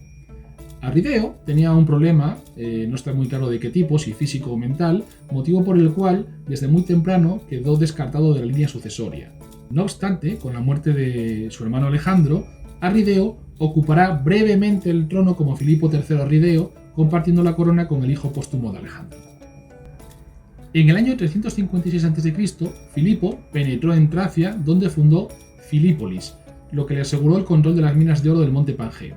Arrideo tenía un problema, no está muy claro de qué tipo, si físico o mental, motivo por el cual desde muy temprano quedó descartado de la línea sucesoria. No obstante, con la muerte de su hermano Alejandro, Arrideo ocupará brevemente el trono como Filipo III Arrideo, compartiendo la corona con el hijo póstumo de Alejandro. En el año 356 a.C., Filipo penetró en Tracia, donde fundó Filípolis, lo que le aseguró el control de las minas de oro del monte Pangeo.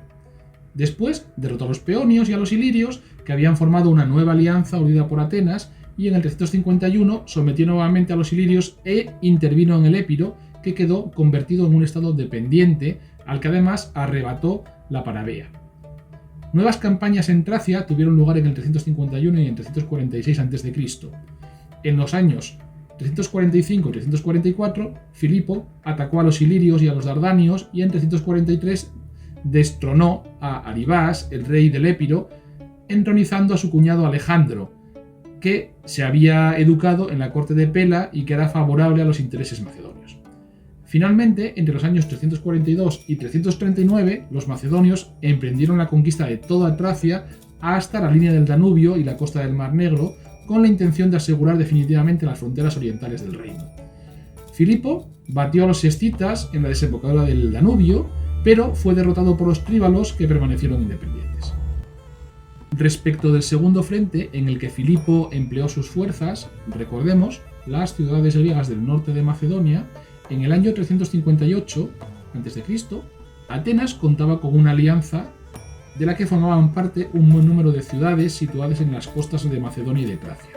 Después derrotó a los peonios y a los ilirios, que habían formado una nueva alianza unida por Atenas, y en el 351 sometió nuevamente a los ilirios e intervino en el Épiro, que quedó convertido en un estado dependiente, al que además arrebató la Parabea. Nuevas campañas en Tracia tuvieron lugar en el 351 y en 346 a.C. En los años 345 y 344, Filipo atacó a los ilirios y a los dardanios y en 343 destronó a Aribás, el rey del Épiro, entronizando a su cuñado Alejandro. que se había educado en la corte de Pela y que era favorable a los intereses macedonios. Finalmente, entre los años 342 y 339, los macedonios emprendieron la conquista de toda Tracia hasta la línea del Danubio y la costa del Mar Negro, con la intención de asegurar definitivamente las fronteras orientales del reino. Filipo batió a los escitas en la desembocadura del Danubio, pero fue derrotado por los tríbalos, que permanecieron independientes. Respecto del segundo frente en el que Filipo empleó sus fuerzas, recordemos las ciudades griegas del norte de Macedonia. En el año 358 a.C., Atenas contaba con una alianza de la que formaban parte un buen número de ciudades situadas en las costas de Macedonia y de Tracia.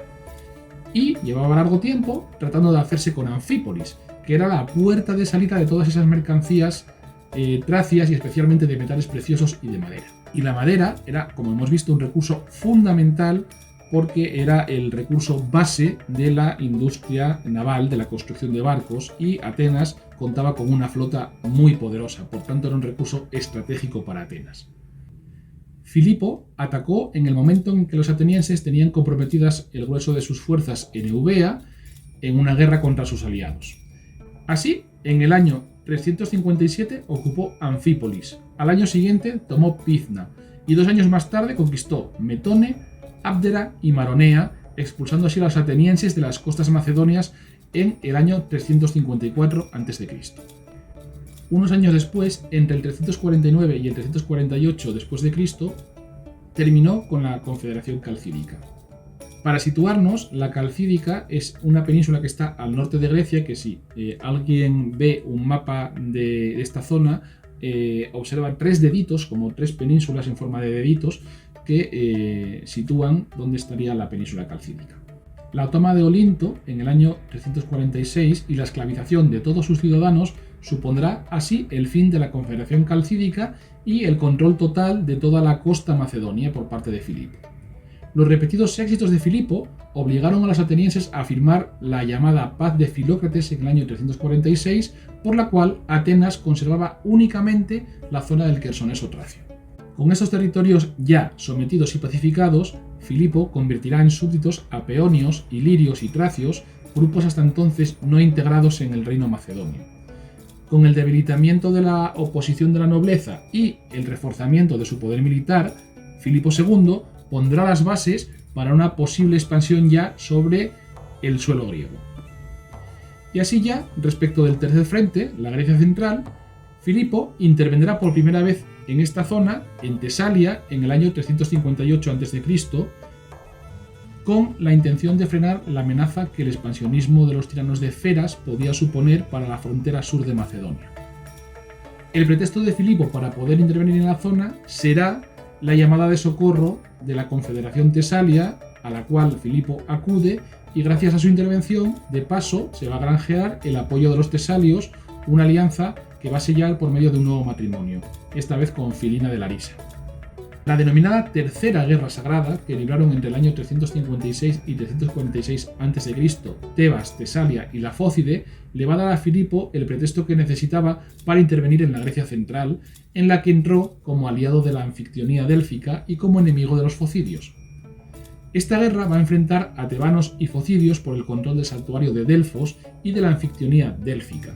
Y llevaba largo tiempo tratando de hacerse con Anfípolis, que era la puerta de salida de todas esas mercancías tracias y especialmente de metales preciosos y de madera. Y la madera era, como hemos visto, un recurso fundamental porque era el recurso base de la industria naval, de la construcción de barcos, y Atenas contaba con una flota muy poderosa, por tanto era un recurso estratégico para Atenas. Filipo atacó en el momento en que los atenienses tenían comprometidas el grueso de sus fuerzas en Eubea en una guerra contra sus aliados. Así, en el año 357 ocupó Anfípolis, al año siguiente tomó Pizna y 2 años más tarde conquistó Metone, Abdera y Maronea, expulsando así a los atenienses de las costas macedonias en el año 354 a.C. Unos años después, entre el 349 y el 348 d.C., terminó con la Confederación Calcídica. Para situarnos, la Calcídica es una península que está al norte de Grecia, que si alguien ve un mapa de esta zona, observa 3 deditos, como 3 penínsulas en forma de deditos, que sitúan dónde estaría la península calcídica. La toma de Olinto en el año 346 y la esclavización de todos sus ciudadanos supondrá así el fin de la Confederación Calcídica y el control total de toda la costa macedonia por parte de Filipo. Los repetidos éxitos de Filipo obligaron a los atenienses a firmar la llamada Paz de Filócrates en el año 346, por la cual Atenas conservaba únicamente la zona del Quersoneso tracio. Con estos territorios ya sometidos y pacificados, Filipo convertirá en súbditos a peonios, ilirios y tracios, grupos hasta entonces no integrados en el reino macedonio. Con el debilitamiento de la oposición de la nobleza y el reforzamiento de su poder militar, Filipo II pondrá las bases para una posible expansión ya sobre el suelo griego. Y así ya, respecto del tercer frente, la Grecia central, Filipo intervendrá por primera vez en esta zona, en Tesalia, en el año 358 a.C., con la intención de frenar la amenaza que el expansionismo de los tiranos de Feras podía suponer para la frontera sur de Macedonia. El pretexto de Filipo para poder intervenir en la zona será la llamada de socorro de la Confederación Tesalia, a la cual Filipo acude, y gracias a su intervención, de paso, se va a granjear el apoyo de los tesalios, una alianza que va a sellar por medio de un nuevo matrimonio, esta vez con Filina de Larisa. La denominada Tercera Guerra Sagrada, que libraron entre el año 356 y 346 a.C. Tebas, Tesalia y la Fócide, le va a dar a Filipo el pretexto que necesitaba para intervenir en la Grecia central, en la que entró como aliado de la anfictionía délfica y como enemigo de los focidios. Esta guerra va a enfrentar a tebanos y focidios por el control del santuario de Delfos y de la anfictionía délfica.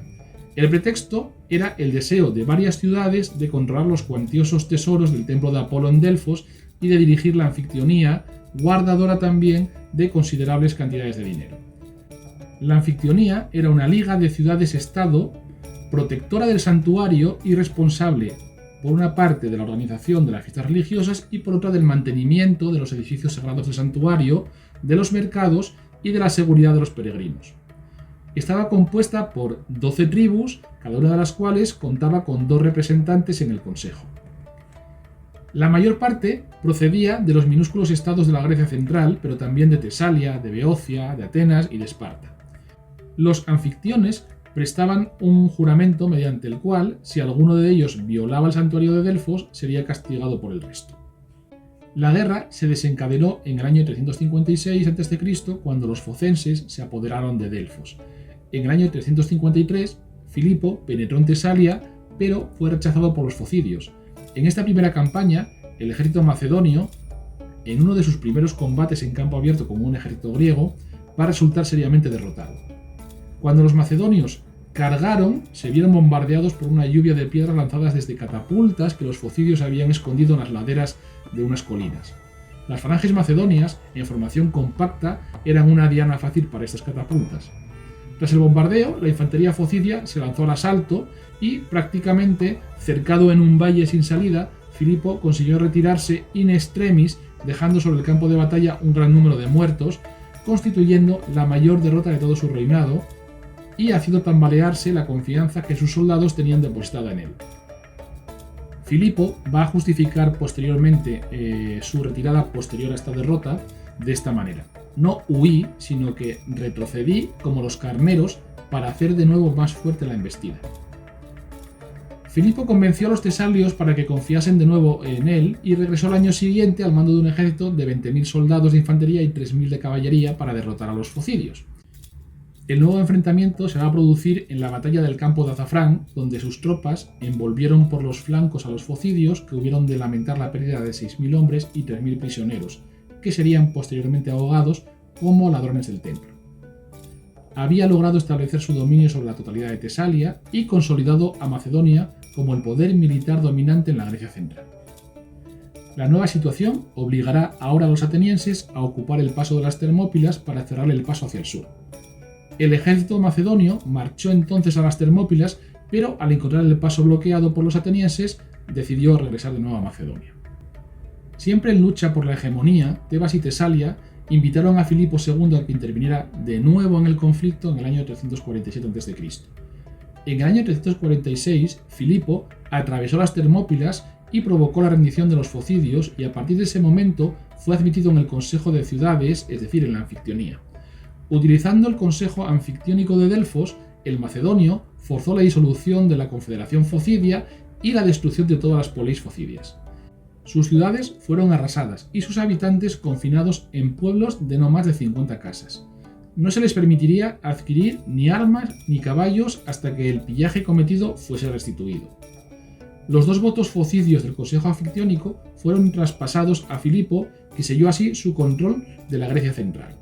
El pretexto era el deseo de varias ciudades de controlar los cuantiosos tesoros del templo de Apolo en Delfos y de dirigir la anfictionía, guardadora también de considerables cantidades de dinero. La anfictionía era una liga de ciudades-estado protectora del santuario y responsable, por una parte, de la organización de las fiestas religiosas y por otra del mantenimiento de los edificios sagrados del santuario, de los mercados y de la seguridad de los peregrinos. Estaba compuesta por 12 tribus, cada una de las cuales contaba con 2 representantes en el consejo. La mayor parte procedía de los minúsculos estados de la Grecia central, pero también de Tesalia, de Beocia, de Atenas y de Esparta. Los anfictiones prestaban un juramento mediante el cual, si alguno de ellos violaba el santuario de Delfos, sería castigado por el resto. La guerra se desencadenó en el año 356 a.C., cuando los focenses se apoderaron de Delfos. En el año 353, Filipo penetró en Tesalia, pero fue rechazado por los focidios. En esta primera campaña, el ejército macedonio en uno de sus primeros combates en campo abierto con un ejército griego, va a resultar seriamente derrotado. Cuando los macedonios cargaron, se vieron bombardeados por una lluvia de piedras lanzadas desde catapultas que los focidios habían escondido en las laderas de unas colinas. Las falanges macedonias, en formación compacta, eran una diana fácil para estas catapultas. Tras el bombardeo, la infantería focidia se lanzó al asalto y, prácticamente cercado en un valle sin salida, Filipo consiguió retirarse in extremis, dejando sobre el campo de batalla un gran número de muertos, constituyendo la mayor derrota de todo su reinado y haciendo tambalearse la confianza que sus soldados tenían depositada en él. Filipo va a justificar posteriormente su retirada posterior a esta derrota de esta manera: no huí, sino que retrocedí como los carneros para hacer de nuevo más fuerte la embestida. Filipo convenció a los tesalios para que confiasen de nuevo en él y regresó al año siguiente al mando de un ejército de 20.000 soldados de infantería y 3.000 de caballería para derrotar a los focidios. El nuevo enfrentamiento se va a producir en la batalla del campo de Azafrán, donde sus tropas envolvieron por los flancos a los focidios, que hubieron de lamentar la pérdida de 6.000 hombres y 3.000 prisioneros, que serían posteriormente ahogados como ladrones del templo. Había logrado establecer su dominio sobre la totalidad de Tesalia y consolidado a Macedonia como el poder militar dominante en la Grecia central. La nueva situación obligará ahora a los atenienses a ocupar el paso de las Termópilas para cerrar el paso hacia el sur. El ejército macedonio marchó entonces a las Termópilas, pero al encontrar el paso bloqueado por los atenienses, decidió regresar de nuevo a Macedonia. Siempre en lucha por la hegemonía, Tebas y Tesalia invitaron a Filipo II a que interviniera de nuevo en el conflicto en el año 347 a.C. En el año 346, Filipo atravesó las Termópilas y provocó la rendición de los focidios, y a partir de ese momento fue admitido en el Consejo de Ciudades, es decir, en la Anfictionía. Utilizando el Consejo Anfictiónico de Delfos, el macedonio forzó la disolución de la Confederación Focidia y la destrucción de todas las poleis focidias. Sus ciudades fueron arrasadas y sus habitantes confinados en pueblos de no más de 50 casas. No se les permitiría adquirir ni armas ni caballos hasta que el pillaje cometido fuese restituido. Los 2 votos focidios del Consejo Anfictiónico fueron traspasados a Filipo, que selló así su control de la Grecia central.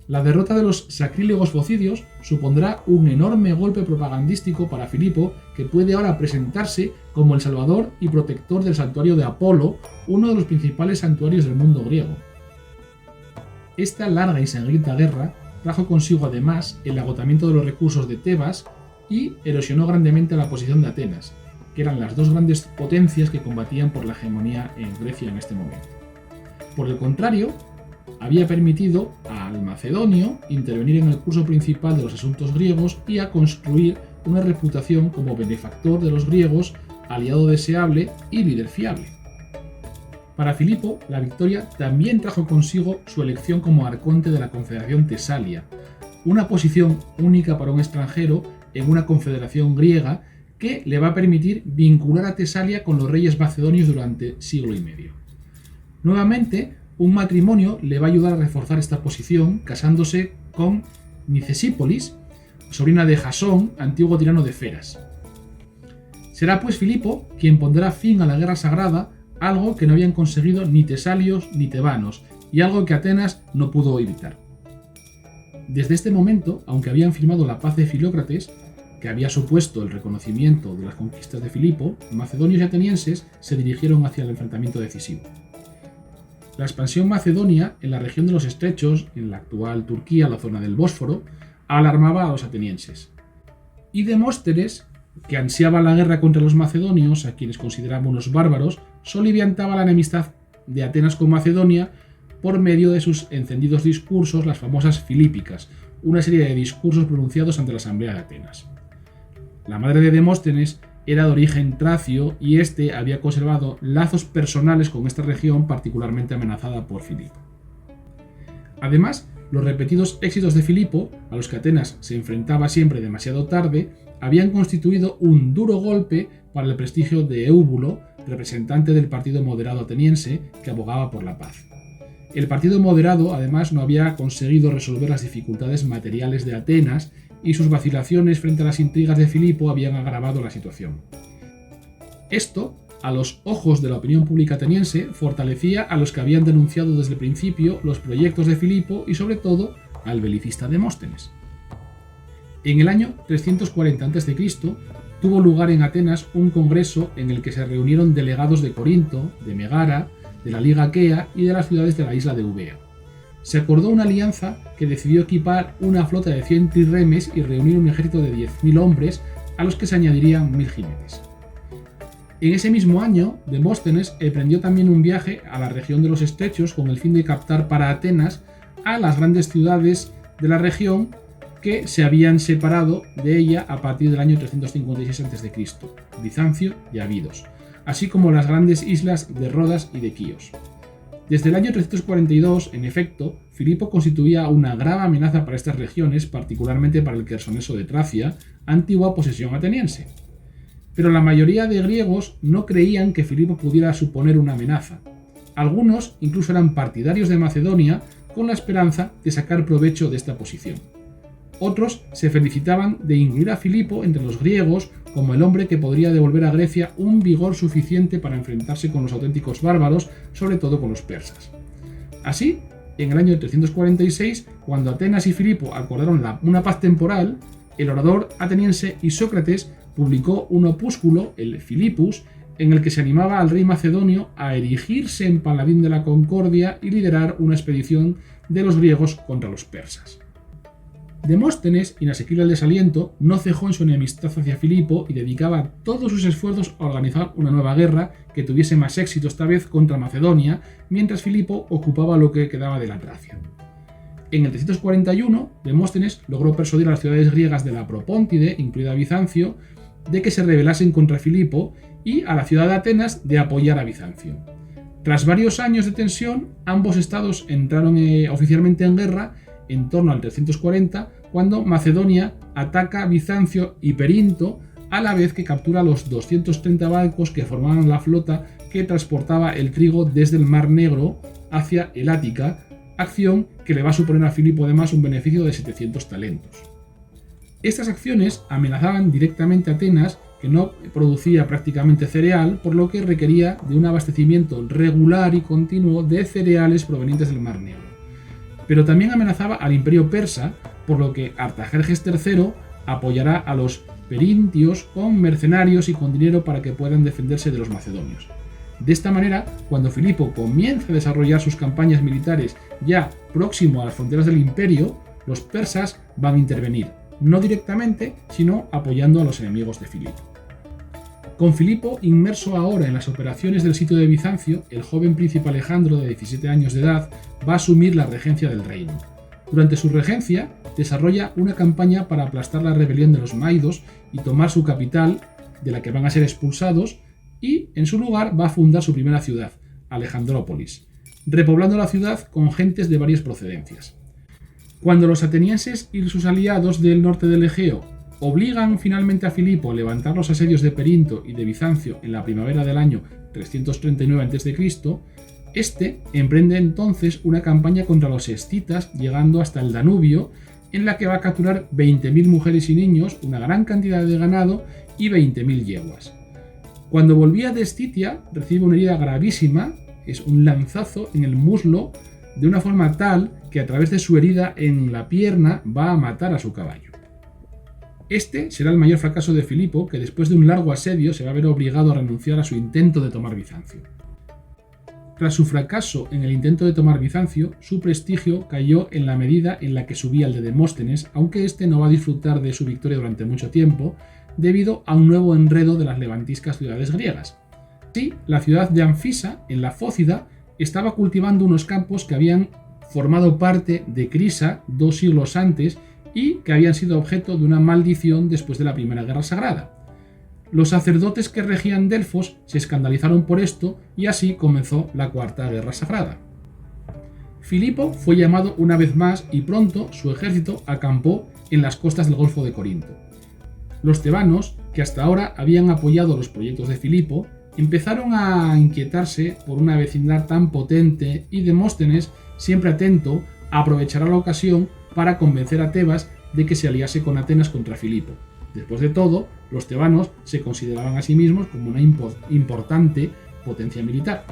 La derrota de los sacrílegos focidios supondrá un enorme golpe propagandístico para Filipo, que puede ahora presentarse como el salvador y protector del santuario de Apolo, uno de los principales santuarios del mundo griego. Esta larga y sangrienta guerra trajo consigo además el agotamiento de los recursos de Tebas y erosionó grandemente la posición de Atenas, que eran las 2 grandes potencias que combatían por la hegemonía en Grecia en este momento. Por el contrario, había permitido al macedonio intervenir en el curso principal de los asuntos griegos y a construir una reputación como benefactor de los griegos, aliado deseable y líder fiable. Para Filipo, la victoria también trajo consigo su elección como arconte de la Confederación Tesalia, una posición única para un extranjero en una confederación griega que le va a permitir vincular a Tesalia con los reyes macedonios durante siglo y medio. Nuevamente, un matrimonio le va a ayudar a reforzar esta posición, casándose con Nicesípolis, sobrina de Jasón, antiguo tirano de Feras. Será pues Filipo quien pondrá fin a la guerra sagrada, algo que no habían conseguido ni tesalios ni tebanos, y algo que Atenas no pudo evitar. Desde este momento, aunque habían firmado la paz de Filócrates, que había supuesto el reconocimiento de las conquistas de Filipo, macedonios y atenienses se dirigieron hacia el enfrentamiento decisivo. La expansión macedonia en la región de los estrechos, en la actual Turquía, la zona del Bósforo, alarmaba a los atenienses. Y Demóstenes, que ansiaba la guerra contra los macedonios, a quienes consideraba unos bárbaros, soliviantaba la enemistad de Atenas con Macedonia por medio de sus encendidos discursos, las famosas Filípicas, una serie de discursos pronunciados ante la Asamblea de Atenas. La madre de Demóstenes era de origen tracio y este había conservado lazos personales con esta región particularmente amenazada por Filipo. Además, los repetidos éxitos de Filipo, a los que Atenas se enfrentaba siempre demasiado tarde, habían constituido un duro golpe para el prestigio de Eúbulo, representante del partido moderado ateniense que abogaba por la paz. El partido moderado, además, no había conseguido resolver las dificultades materiales de Atenas y sus vacilaciones frente a las intrigas de Filipo habían agravado la situación. Esto a los ojos de la opinión pública ateniense, fortalecía a los que habían denunciado desde el principio los proyectos de Filipo y sobre todo al belicista Demóstenes. En el año 340 a.C. tuvo lugar en Atenas un congreso en el que se reunieron delegados de Corinto, de Megara, de la Liga Aquea y de las ciudades de la isla de Eubea. Se acordó una alianza que decidió equipar una flota de 100 trirremes y reunir un ejército de 10.000 hombres a los que se añadirían 1.000 jinetes. En ese mismo año, Demóstenes emprendió también un viaje a la región de los Estrechos con el fin de captar para Atenas a las grandes ciudades de la región que se habían separado de ella a partir del año 356 a.C., Bizancio y Abidos, así como las grandes islas de Rodas y de Quíos. Desde el año 342, en efecto, Filipo constituía una grave amenaza para estas regiones, particularmente para el Quersoneso de Tracia, antigua posesión ateniense. Pero la mayoría de griegos no creían que Filipo pudiera suponer una amenaza. Algunos incluso eran partidarios de Macedonia con la esperanza de sacar provecho de esta posición. Otros se felicitaban de incluir a Filipo entre los griegos como el hombre que podría devolver a Grecia un vigor suficiente para enfrentarse con los auténticos bárbaros, sobre todo con los persas. Así, en el año 346, cuando Atenas y Filipo acordaron una paz temporal, el orador ateniense Isócrates publicó un opúsculo, el Philippus, en el que se animaba al rey macedonio a erigirse en paladín de la concordia y liderar una expedición de los griegos contra los persas. Demóstenes, inasequible al desaliento, no cejó en su enemistad hacia Filipo y dedicaba todos sus esfuerzos a organizar una nueva guerra que tuviese más éxito esta vez contra Macedonia, mientras Filipo ocupaba lo que quedaba de la Tracia. En el 341, Demóstenes logró persuadir a las ciudades griegas de la Propóntide, incluida Bizancio, de que se rebelasen contra Filipo y a la ciudad de Atenas de apoyar a Bizancio. Tras varios años de tensión, ambos estados entraron oficialmente en guerra en torno al 340, cuando Macedonia ataca Bizancio y Perinto, a la vez que captura los 230 barcos que formaban la flota que transportaba el trigo desde el Mar Negro hacia el Ática, acción que le va a suponer a Filipo además un beneficio de 700 talentos. Estas acciones amenazaban directamente a Atenas, que no producía prácticamente cereal, por lo que requería de un abastecimiento regular y continuo de cereales provenientes del Mar Negro. Pero también amenazaba al imperio persa, por lo que Artajerjes III apoyará a los perintios con mercenarios y con dinero para que puedan defenderse de los macedonios. De esta manera, cuando Filipo comienza a desarrollar sus campañas militares ya próximo a las fronteras del imperio, los persas van a intervenir, no directamente, sino apoyando a los enemigos de Filipo. Con Filipo inmerso ahora en las operaciones del sitio de Bizancio, el joven príncipe Alejandro, de 17 años de edad, va a asumir la regencia del reino. Durante su regencia, desarrolla una campaña para aplastar la rebelión de los Maidos y tomar su capital, de la que van a ser expulsados, y en su lugar va a fundar su primera ciudad, Alejandrópolis, repoblando la ciudad con gentes de varias procedencias. Cuando los atenienses y sus aliados del norte del Egeo obligan finalmente a Filipo a levantar los asedios de Perinto y de Bizancio en la primavera del año 339 a.C., este emprende entonces una campaña contra los escitas, llegando hasta el Danubio, en la que va a capturar 20.000 mujeres y niños, una gran cantidad de ganado y 20.000 yeguas. Cuando volvía de Escitia, recibe una herida gravísima, es un lanzazo en el muslo, de una forma tal que a través de su herida en la pierna va a matar a su caballo. Este será el mayor fracaso de Filipo, que después de un largo asedio se va a ver obligado a renunciar a su intento de tomar Bizancio. Tras su fracaso en el intento de tomar Bizancio, su prestigio cayó en la medida en la que subía el de Demóstenes, aunque este no va a disfrutar de su victoria durante mucho tiempo, debido a un nuevo enredo de las levantiscas ciudades griegas. Así, la ciudad de Anfisa, en la Fócida, estaba cultivando unos campos que habían formado parte de Crisa 2 siglos antes y que habían sido objeto de una maldición después de la Primera Guerra Sagrada. Los sacerdotes que regían Delfos se escandalizaron por esto y así comenzó la Cuarta Guerra Sagrada. Filipo fue llamado una vez más y pronto su ejército acampó en las costas del Golfo de Corinto. Los tebanos, que hasta ahora habían apoyado los proyectos de Filipo, empezaron a inquietarse por una vecindad tan potente y Demóstenes, siempre atento, aprovechará la ocasión para convencer a Tebas de que se aliase con Atenas contra Filipo. Después de todo, los tebanos se consideraban a sí mismos como una importante potencia militar.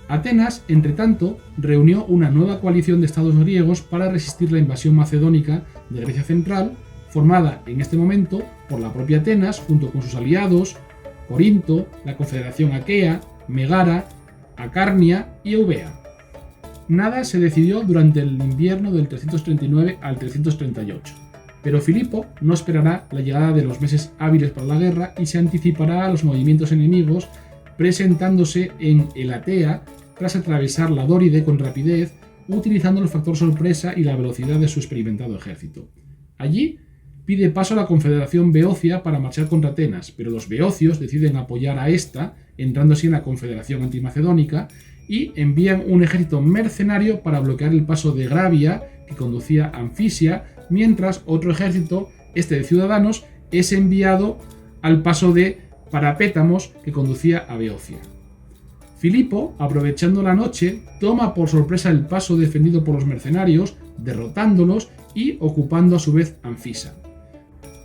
Atenas, entretanto, reunió una nueva coalición de estados griegos para resistir la invasión macedónica de Grecia Central, formada en este momento por la propia Atenas junto con sus aliados Corinto, la Confederación Aquea, Megara, Acarnia y Eubea. Nada se decidió durante el invierno del 339 al 338, pero Filipo no esperará la llegada de los meses hábiles para la guerra y se anticipará a los movimientos enemigos, presentándose en Elatea tras atravesar la Dóride con rapidez, utilizando el factor sorpresa y la velocidad de su experimentado ejército. Allí pide paso a la Confederación Beocia para marchar contra Atenas, pero los beocios deciden apoyar a esta, entrando así en la Confederación Antimacedónica, y envían un ejército mercenario para bloquear el paso de Gravia, que conducía a Anfisia, mientras otro ejército, este de ciudadanos, es enviado al paso de Parapétamos, que conducía a Beocia. Filipo, aprovechando la noche, toma por sorpresa el paso defendido por los mercenarios, derrotándolos y ocupando a su vez Anfisa.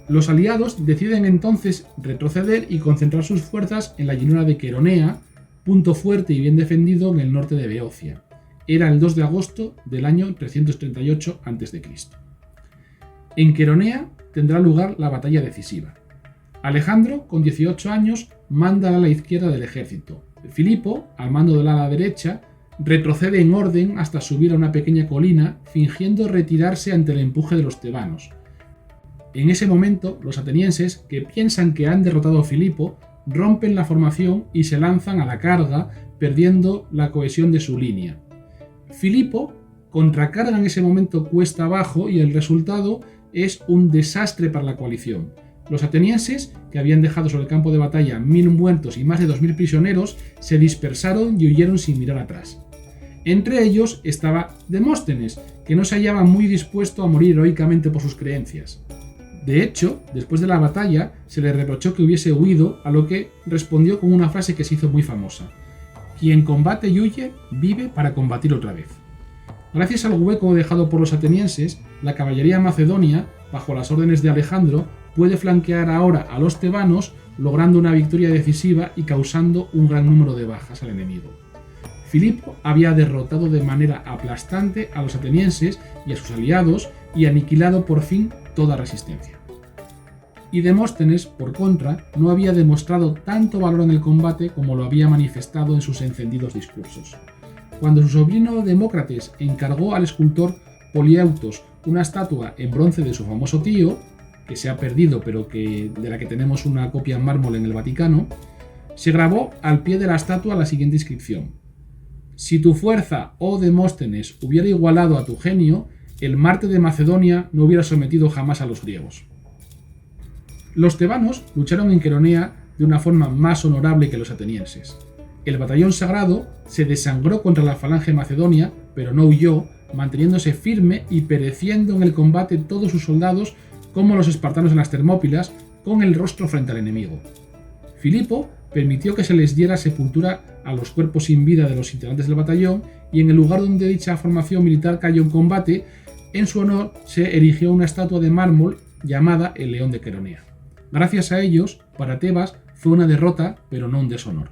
Los aliados deciden entonces retroceder y concentrar sus fuerzas en la llanura de Queronea, punto fuerte y bien defendido en el norte de Beocia. Era el 2 de agosto del año 338 a.C. En Queronea tendrá lugar la batalla decisiva. Alejandro, con 18 años, manda al ala izquierda del ejército. Filipo, al mando del ala derecha, retrocede en orden hasta subir a una pequeña colina, fingiendo retirarse ante el empuje de los tebanos. En ese momento, los atenienses, que piensan que han derrotado a Filipo, rompen la formación y se lanzan a la carga, perdiendo la cohesión de su línea. Filipo contracarga en ese momento cuesta abajo y el resultado es un desastre para la coalición. Los atenienses, que habían dejado sobre el campo de batalla 1000 muertos y más de 2000 prisioneros, se dispersaron y huyeron sin mirar atrás. Entre ellos estaba Demóstenes, que no se hallaba muy dispuesto a morir heroicamente por sus creencias. De hecho, después de la batalla, se le reprochó que hubiese huido, a lo que respondió con una frase que se hizo muy famosa: "Quien combate y huye, vive para combatir otra vez". Gracias al hueco dejado por los atenienses, la caballería macedonia, bajo las órdenes de Alejandro, puede flanquear ahora a los tebanos, logrando una victoria decisiva y causando un gran número de bajas al enemigo. Filipo había derrotado de manera aplastante a los atenienses y a sus aliados y aniquilado por fin toda resistencia. Y Demóstenes, por contra, no había demostrado tanto valor en el combate como lo había manifestado en sus encendidos discursos. Cuando su sobrino Demócrates encargó al escultor Polieutos una estatua en bronce de su famoso tío, que se ha perdido pero de la que tenemos una copia en mármol en el Vaticano, se grabó al pie de la estatua la siguiente inscripción: "Si tu fuerza, oh Demóstenes, hubiera igualado a tu genio, el Marte de Macedonia no hubiera sometido jamás a los griegos". Los tebanos lucharon en Queronea de una forma más honorable que los atenienses. El batallón sagrado se desangró contra la falange macedonia, pero no huyó, manteniéndose firme y pereciendo en el combate todos sus soldados, como los espartanos en las Termópilas, con el rostro frente al enemigo. Filipo permitió que se les diera sepultura a los cuerpos sin vida de los integrantes del batallón, y en el lugar donde dicha formación militar cayó en combate, en su honor se erigió una estatua de mármol llamada el León de Queronea. Gracias a ellos, para Tebas fue una derrota, pero no un deshonor.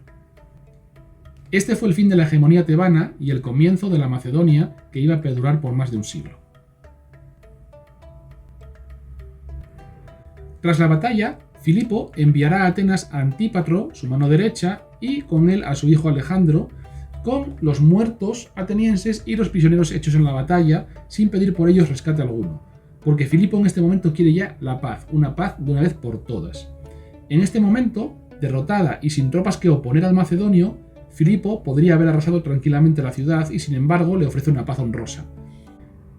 Este fue el fin de la hegemonía tebana y el comienzo de la Macedonia, que iba a perdurar por más de un siglo. Tras la batalla, Filipo enviará a Atenas a Antípatro, su mano derecha, y con él a su hijo Alejandro, con los muertos atenienses y los prisioneros hechos en la batalla, sin pedir por ellos rescate alguno, porque Filipo en este momento quiere ya la paz, una paz de una vez por todas. En este momento, derrotada y sin tropas que oponer al macedonio, Filipo podría haber arrasado tranquilamente la ciudad y sin embargo le ofrece una paz honrosa.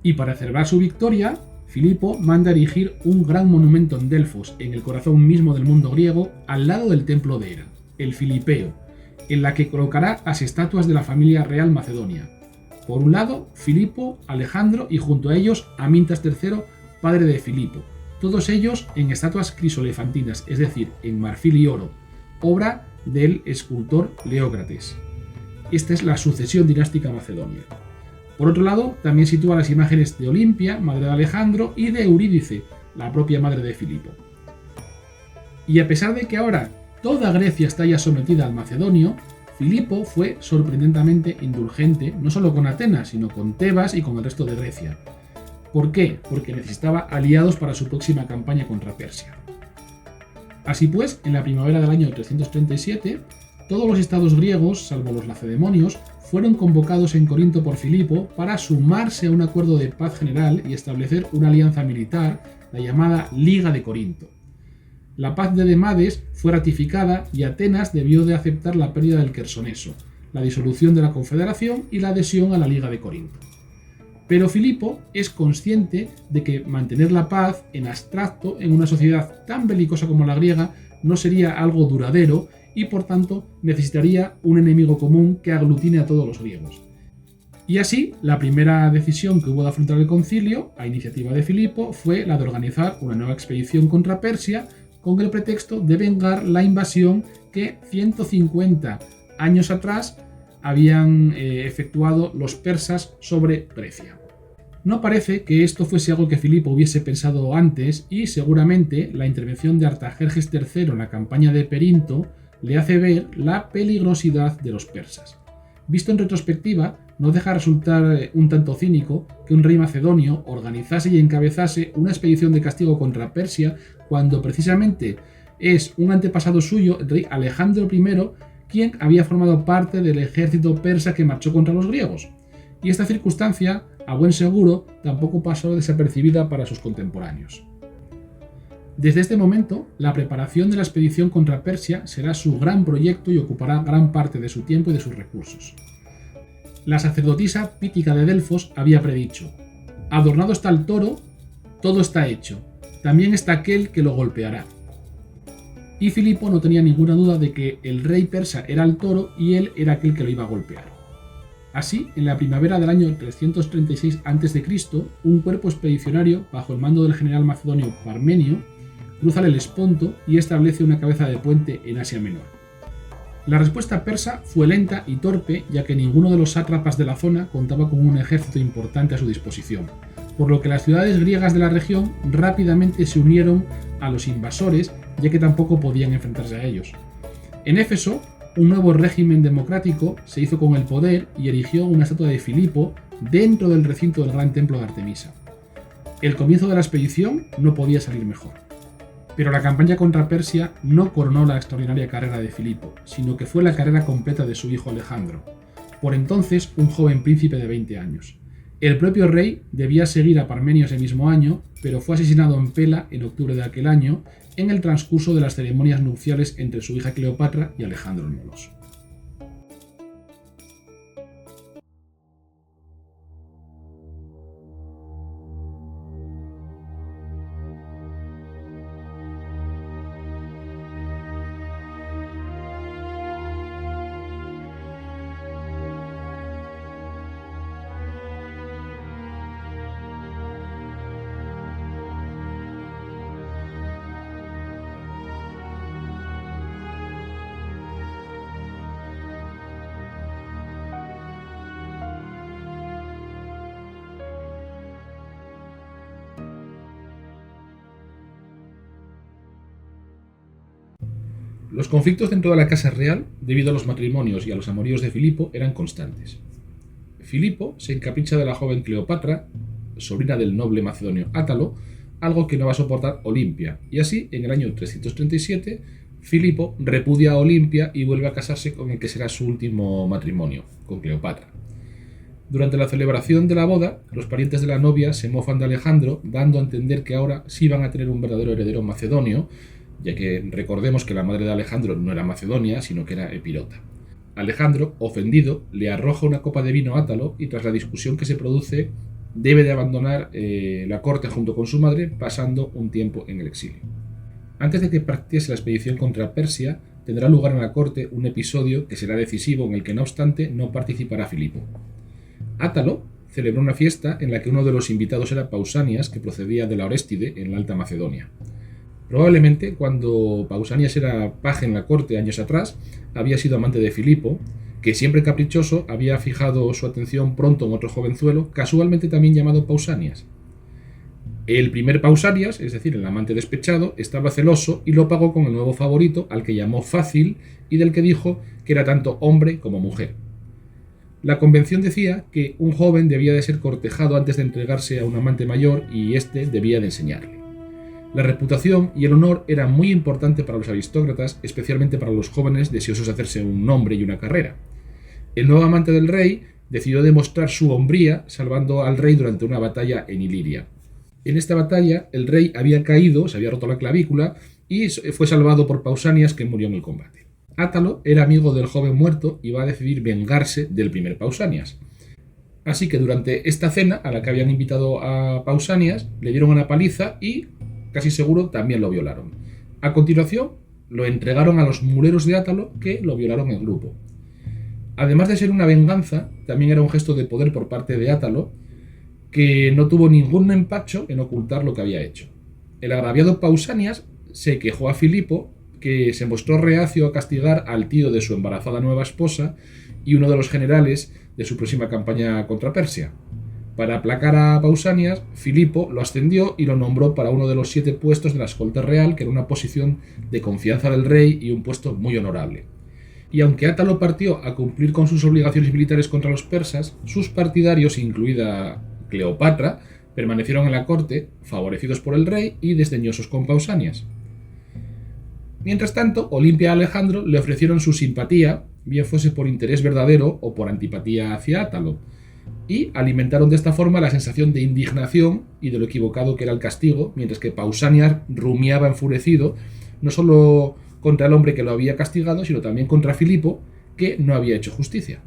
Y para celebrar su victoria, Filipo manda erigir un gran monumento en Delfos, en el corazón mismo del mundo griego, al lado del templo de Hera, el Filipeo, en la que colocará las estatuas de la familia real macedonia. Por un lado, Filipo, Alejandro y junto a ellos Amintas III, padre de Filipo, todos ellos en estatuas crisolefantinas, es decir, en marfil y oro, obra del escultor Leócrates. Esta es la sucesión dinástica macedonia. Por otro lado, también sitúa las imágenes de Olimpia, madre de Alejandro, y de Eurídice, la propia madre de Filipo. Y a pesar de que ahora toda Grecia está ya sometida al macedonio, Filipo fue sorprendentemente indulgente no solo con Atenas, sino con Tebas y con el resto de Grecia. ¿Por qué? Porque necesitaba aliados para su próxima campaña contra Persia. Así pues, en la primavera del año 337, todos los estados griegos, salvo los lacedemonios, fueron convocados en Corinto por Filipo para sumarse a un acuerdo de paz general y establecer una alianza militar, la llamada Liga de Corinto. La paz de Demades fue ratificada y Atenas debió de aceptar la pérdida del Quersoneso, la disolución de la Confederación y la adhesión a la Liga de Corinto. Pero Filipo es consciente de que mantener la paz en abstracto en una sociedad tan belicosa como la griega no sería algo duradero y por tanto necesitaría un enemigo común que aglutine a todos los griegos. Y así, la primera decisión que hubo de afrontar el concilio, a iniciativa de Filipo, fue la de organizar una nueva expedición contra Persia con el pretexto de vengar la invasión que 150 años atrás habían efectuado los persas sobre Grecia. No parece que esto fuese algo que Filipo hubiese pensado antes y seguramente la intervención de Artajerjes III en la campaña de Perinto le hace ver la peligrosidad de los persas. Visto en retrospectiva, no deja resultar un tanto cínico que un rey macedonio organizase y encabezase una expedición de castigo contra Persia cuando precisamente es un antepasado suyo, el rey Alejandro I, quien había formado parte del ejército persa que marchó contra los griegos. Y esta circunstancia, a buen seguro, tampoco pasó desapercibida para sus contemporáneos. Desde este momento, la preparación de la expedición contra Persia será su gran proyecto y ocupará gran parte de su tiempo y de sus recursos. La sacerdotisa Pítica de Delfos había predicho: adornado está el toro, todo está hecho, también está aquel que lo golpeará. Y Filipo no tenía ninguna duda de que el rey persa era el toro y él era aquel que lo iba a golpear. Así, en la primavera del año 336 a.C., un cuerpo expedicionario, bajo el mando del general macedonio Parmenio, cruza el Helesponto y establece una cabeza de puente en Asia Menor. La respuesta persa fue lenta y torpe, ya que ninguno de los sátrapas de la zona contaba con un ejército importante a su disposición, por lo que las ciudades griegas de la región rápidamente se unieron a los invasores, ya que tampoco podían enfrentarse a ellos. En Éfeso, un nuevo régimen democrático se hizo con el poder y erigió una estatua de Filipo dentro del recinto del gran templo de Artemisa. El comienzo de la expedición no podía salir mejor. Pero la campaña contra Persia no coronó la extraordinaria carrera de Filipo, sino que fue la carrera completa de su hijo Alejandro, por entonces un joven príncipe de 20 años. El propio rey debía seguir a Parmenio ese mismo año, pero fue asesinado en Pela en octubre de aquel año, en el transcurso de las ceremonias nupciales entre su hija Cleopatra y Alejandro el Moloso. Los conflictos dentro de la casa real, debido a los matrimonios y a los amoríos de Filipo, eran constantes. Filipo se encapricha de la joven Cleopatra, sobrina del noble macedonio Átalo, algo que no va a soportar Olimpia, y así, en el año 337, Filipo repudia a Olimpia y vuelve a casarse con el que será su último matrimonio, con Cleopatra. Durante la celebración de la boda, los parientes de la novia se mofan de Alejandro, dando a entender que ahora sí van a tener un verdadero heredero macedonio, ya que recordemos que la madre de Alejandro no era Macedonia, sino que era Epirota. Alejandro, ofendido, le arroja una copa de vino a Átalo y tras la discusión que se produce, debe de abandonar la corte junto con su madre, pasando un tiempo en el exilio. Antes de que partiese la expedición contra Persia, tendrá lugar en la corte un episodio que será decisivo en el que no obstante no participará Filipo. Átalo celebró una fiesta en la que uno de los invitados era Pausanias, que procedía de la Oréstide en la Alta Macedonia. Probablemente, cuando Pausanias era paje en la corte años atrás, había sido amante de Filipo, que siempre caprichoso había fijado su atención pronto en otro jovenzuelo, casualmente también llamado Pausanias. El primer Pausanias, es decir, el amante despechado, estaba celoso y lo pagó con el nuevo favorito, al que llamó Fácil y del que dijo que era tanto hombre como mujer. La convención decía que un joven debía de ser cortejado antes de entregarse a un amante mayor y éste debía de enseñarle. La reputación y el honor eran muy importantes para los aristócratas, especialmente para los jóvenes deseosos de hacerse un nombre y una carrera. El nuevo amante del rey decidió demostrar su hombría salvando al rey durante una batalla en Iliria. En esta batalla el rey había caído, se había roto la clavícula y fue salvado por Pausanias, que murió en el combate. Átalo era amigo del joven muerto y va a decidir vengarse del primer Pausanias. Así que durante esta cena a la que habían invitado a Pausanias le dieron una paliza y casi seguro también lo violaron. A continuación lo entregaron a los muleros de Átalo, que lo violaron en grupo. Además de ser una venganza, también era un gesto de poder por parte de Átalo, que no tuvo ningún empacho en ocultar lo que había hecho. El agraviado Pausanias se quejó a Filipo, que se mostró reacio a castigar al tío de su embarazada nueva esposa y uno de los generales de su próxima campaña contra Persia. Para aplacar a Pausanias, Filipo lo ascendió y lo nombró para uno de los 7 puestos de la escolta real, que era una posición de confianza del rey y un puesto muy honorable. Y aunque Átalo partió a cumplir con sus obligaciones militares contra los persas, sus partidarios, incluida Cleopatra, permanecieron en la corte, favorecidos por el rey y desdeñosos con Pausanias. Mientras tanto, Olimpia y Alejandro le ofrecieron su simpatía, bien fuese por interés verdadero o por antipatía hacia Átalo, y alimentaron de esta forma la sensación de indignación y de lo equivocado que era el castigo, mientras que Pausanias rumiaba enfurecido, no solo contra el hombre que lo había castigado, sino también contra Filipo, que no había hecho justicia.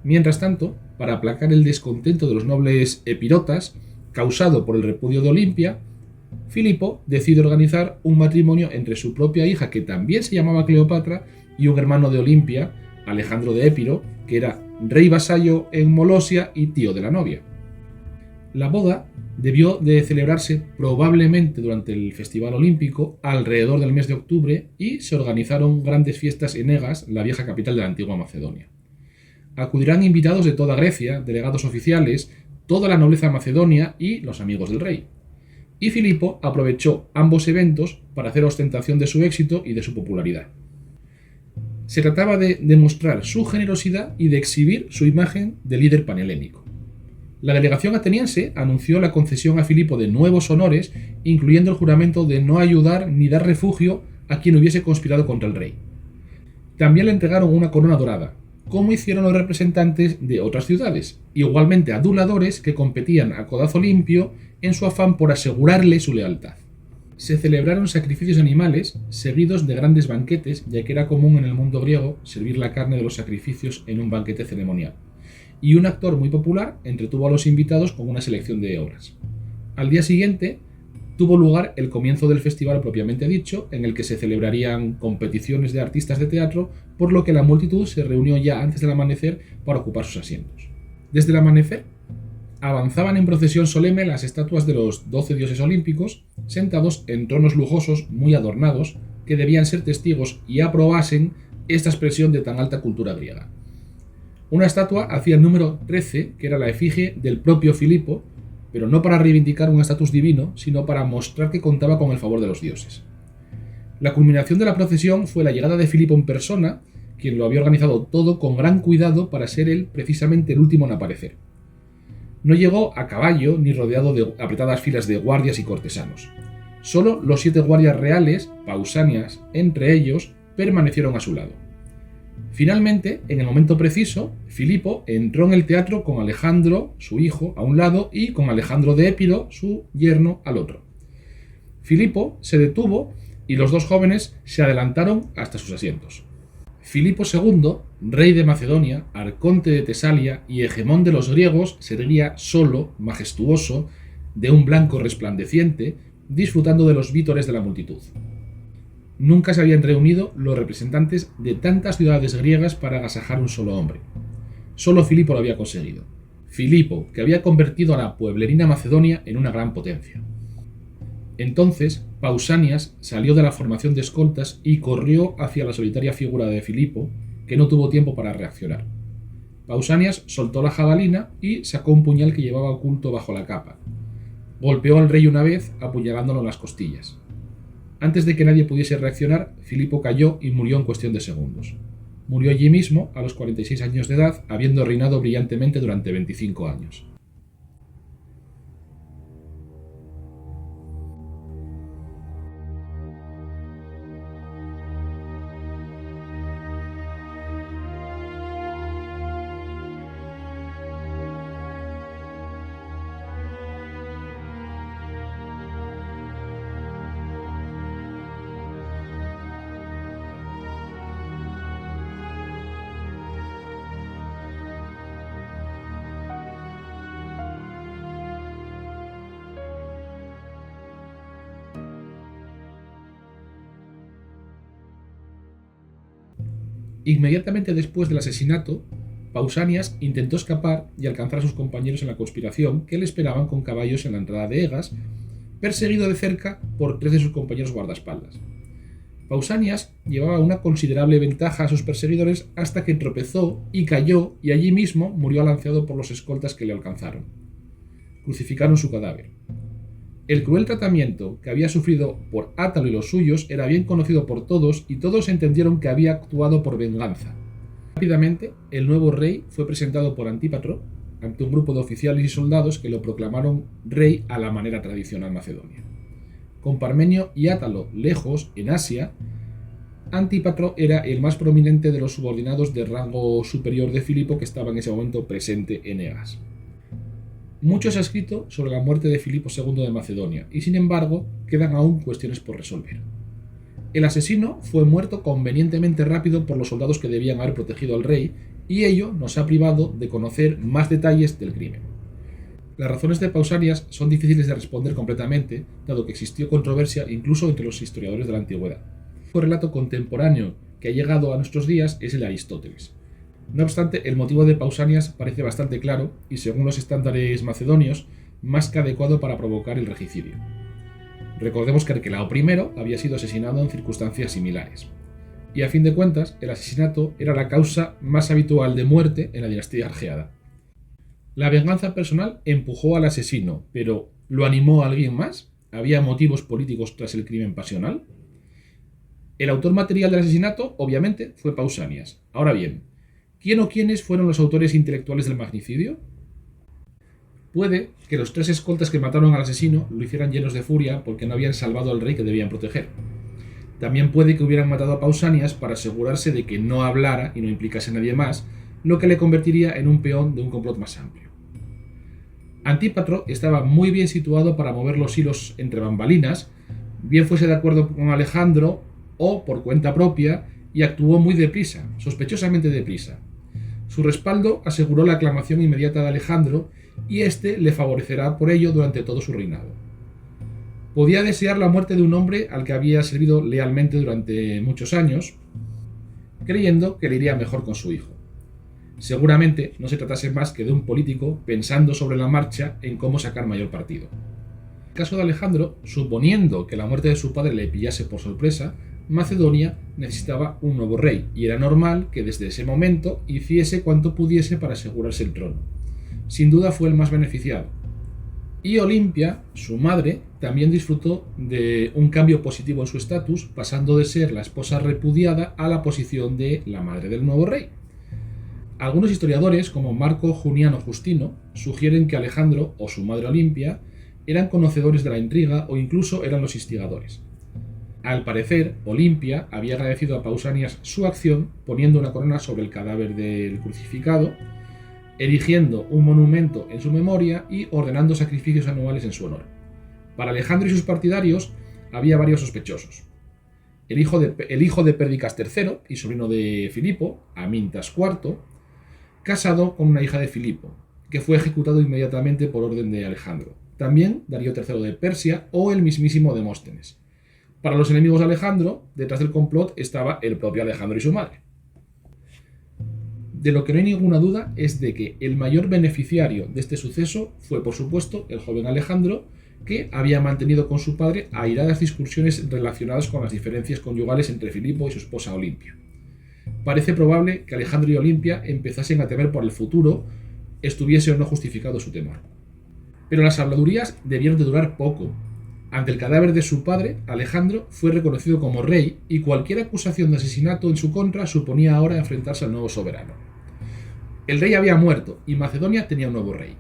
Mientras tanto, para aplacar el descontento de los nobles epirotas, causado por el repudio de Olimpia, Filipo decide organizar un matrimonio entre su propia hija, que también se llamaba Cleopatra, y un hermano de Olimpia, Alejandro de Épiro, que era rey vasallo en Molosia y tío de la novia. La boda debió de celebrarse probablemente durante el Festival Olímpico, alrededor del mes de octubre, y se organizaron grandes fiestas en Egas, la vieja capital de la antigua Macedonia. Acudirán invitados de toda Grecia, delegados oficiales, toda la nobleza macedonia y los amigos del rey. Y Filipo aprovechó ambos eventos para hacer ostentación de su éxito y de su popularidad. Se trataba de demostrar su generosidad y de exhibir su imagen de líder panhelénico. La delegación ateniense anunció la concesión a Filipo de nuevos honores, incluyendo el juramento de no ayudar ni dar refugio a quien hubiese conspirado contra el rey. También le entregaron una corona dorada, como hicieron los representantes de otras ciudades, igualmente aduladores que competían a codazo limpio en su afán por asegurarle su lealtad. Se celebraron sacrificios animales seguidos de grandes banquetes, ya que era común en el mundo griego servir la carne de los sacrificios en un banquete ceremonial. Y un actor muy popular entretuvo a los invitados con una selección de obras. Al día siguiente tuvo lugar el comienzo del festival propiamente dicho, en el que se celebrarían competiciones de artistas de teatro, por lo que la multitud se reunió ya antes del amanecer para ocupar sus asientos. Desde el amanecer avanzaban en procesión solemne las estatuas de los 12 dioses olímpicos, sentados en tronos lujosos muy adornados, que debían ser testigos y aprobasen esta expresión de tan alta cultura griega. Una estatua hacía el número 13, que era la efigie del propio Filipo, pero no para reivindicar un estatus divino, sino para mostrar que contaba con el favor de los dioses. La culminación de la procesión fue la llegada de Filipo en persona, quien lo había organizado todo con gran cuidado para ser él precisamente el último en aparecer. No llegó a caballo ni rodeado de apretadas filas de guardias y cortesanos. Solo los 7 guardias reales, Pausanias entre ellos, permanecieron a su lado. Finalmente, en el momento preciso, Filipo entró en el teatro con Alejandro, su hijo, a un lado y con Alejandro de Épiro, su yerno, al otro. Filipo se detuvo y los 2 jóvenes se adelantaron hasta sus asientos. Filipo II, rey de Macedonia, arconte de Tesalia y hegemón de los griegos, se erguía solo, majestuoso, de un blanco resplandeciente, disfrutando de los vítores de la multitud. Nunca se habían reunido los representantes de tantas ciudades griegas para agasajar un solo hombre. Solo Filipo lo había conseguido. Filipo, que había convertido a la pueblerina Macedonia en una gran potencia. Entonces, Pausanias salió de la formación de escoltas y corrió hacia la solitaria figura de Filipo, que no tuvo tiempo para reaccionar. Pausanias soltó la jabalina y sacó un puñal que llevaba oculto bajo la capa. Golpeó al rey una vez, apuñalándolo en las costillas. Antes de que nadie pudiese reaccionar, Filipo cayó y murió en cuestión de segundos. Murió allí mismo, a los 46 años de edad, habiendo reinado brillantemente durante 25 años. Inmediatamente después del asesinato, Pausanias intentó escapar y alcanzar a sus compañeros en la conspiración que le esperaban con caballos en la entrada de Egas, perseguido de cerca por 3 de sus compañeros guardaespaldas. Pausanias llevaba una considerable ventaja a sus perseguidores hasta que tropezó y cayó, y allí mismo murió alanceado por los escoltas que le alcanzaron. Crucificaron su cadáver. El cruel tratamiento que había sufrido por Átalo y los suyos era bien conocido por todos y todos entendieron que había actuado por venganza. Rápidamente, el nuevo rey fue presentado por Antípatro ante un grupo de oficiales y soldados que lo proclamaron rey a la manera tradicional macedonia. Con Parmenio y Átalo lejos, en Asia, Antípatro era el más prominente de los subordinados de rango superior de Filipo que estaba en ese momento presente en Egas. Mucho se ha escrito sobre la muerte de Filipo II de Macedonia, y sin embargo quedan aún cuestiones por resolver. El asesino fue muerto convenientemente rápido por los soldados que debían haber protegido al rey, y ello nos ha privado de conocer más detalles del crimen. Las razones de Pausanias son difíciles de responder completamente, dado que existió controversia incluso entre los historiadores de la antigüedad. Un relato contemporáneo que ha llegado a nuestros días es el de Aristóteles. No obstante, el motivo de Pausanias parece bastante claro y, según los estándares macedonios, más que adecuado para provocar el regicidio. Recordemos que Arquelao I había sido asesinado en circunstancias similares. Y a fin de cuentas, el asesinato era la causa más habitual de muerte en la dinastía argeada. La venganza personal empujó al asesino, pero ¿lo animó a alguien más? ¿Había motivos políticos tras el crimen pasional? El autor material del asesinato, obviamente, fue Pausanias. Ahora bien, ¿quién o quiénes fueron los autores intelectuales del magnicidio? Puede que los 3 escoltas que mataron al asesino lo hicieran llenos de furia porque no habían salvado al rey que debían proteger. También puede que hubieran matado a Pausanias para asegurarse de que no hablara y no implicase a nadie más, lo que le convertiría en un peón de un complot más amplio. Antípatro estaba muy bien situado para mover los hilos entre bambalinas, bien fuese de acuerdo con Alejandro o por cuenta propia, y actuó muy deprisa, sospechosamente deprisa. Su respaldo aseguró la aclamación inmediata de Alejandro y éste le favorecerá por ello durante todo su reinado. Podía desear la muerte de un hombre al que había servido lealmente durante muchos años, creyendo que le iría mejor con su hijo. Seguramente no se tratase más que de un político pensando sobre la marcha en cómo sacar mayor partido. En el caso de Alejandro, suponiendo que la muerte de su padre le pillase por sorpresa, Macedonia necesitaba un nuevo rey, y era normal que desde ese momento hiciese cuanto pudiese para asegurarse el trono. Sin duda fue el más beneficiado. Y Olimpia, su madre, también disfrutó de un cambio positivo en su estatus, pasando de ser la esposa repudiada a la posición de la madre del nuevo rey. Algunos historiadores, como Marco Juniano Justino, sugieren que Alejandro o su madre Olimpia eran conocedores de la intriga o incluso eran los instigadores. Al parecer, Olimpia había agradecido a Pausanias su acción poniendo una corona sobre el cadáver del crucificado, erigiendo un monumento en su memoria y ordenando sacrificios anuales en su honor. Para Alejandro y sus partidarios había varios sospechosos. El hijo de Pérdicas III y sobrino de Filipo, Amintas IV, casado con una hija de Filipo, que fue ejecutado inmediatamente por orden de Alejandro. También Darío III de Persia o el mismísimo Demóstenes. Para los enemigos de Alejandro, detrás del complot estaba el propio Alejandro y su madre. De lo que no hay ninguna duda es de que el mayor beneficiario de este suceso fue, por supuesto, el joven Alejandro, que había mantenido con su padre airadas discusiones relacionadas con las diferencias conyugales entre Filipo y su esposa Olimpia. Parece probable que Alejandro y Olimpia empezasen a temer por el futuro, estuviese o no justificado su temor. Pero las habladurías debieron de durar poco. Ante el cadáver de su padre, Alejandro fue reconocido como rey y cualquier acusación de asesinato en su contra suponía ahora enfrentarse al nuevo soberano. El rey había muerto y Macedonia tenía un nuevo rey.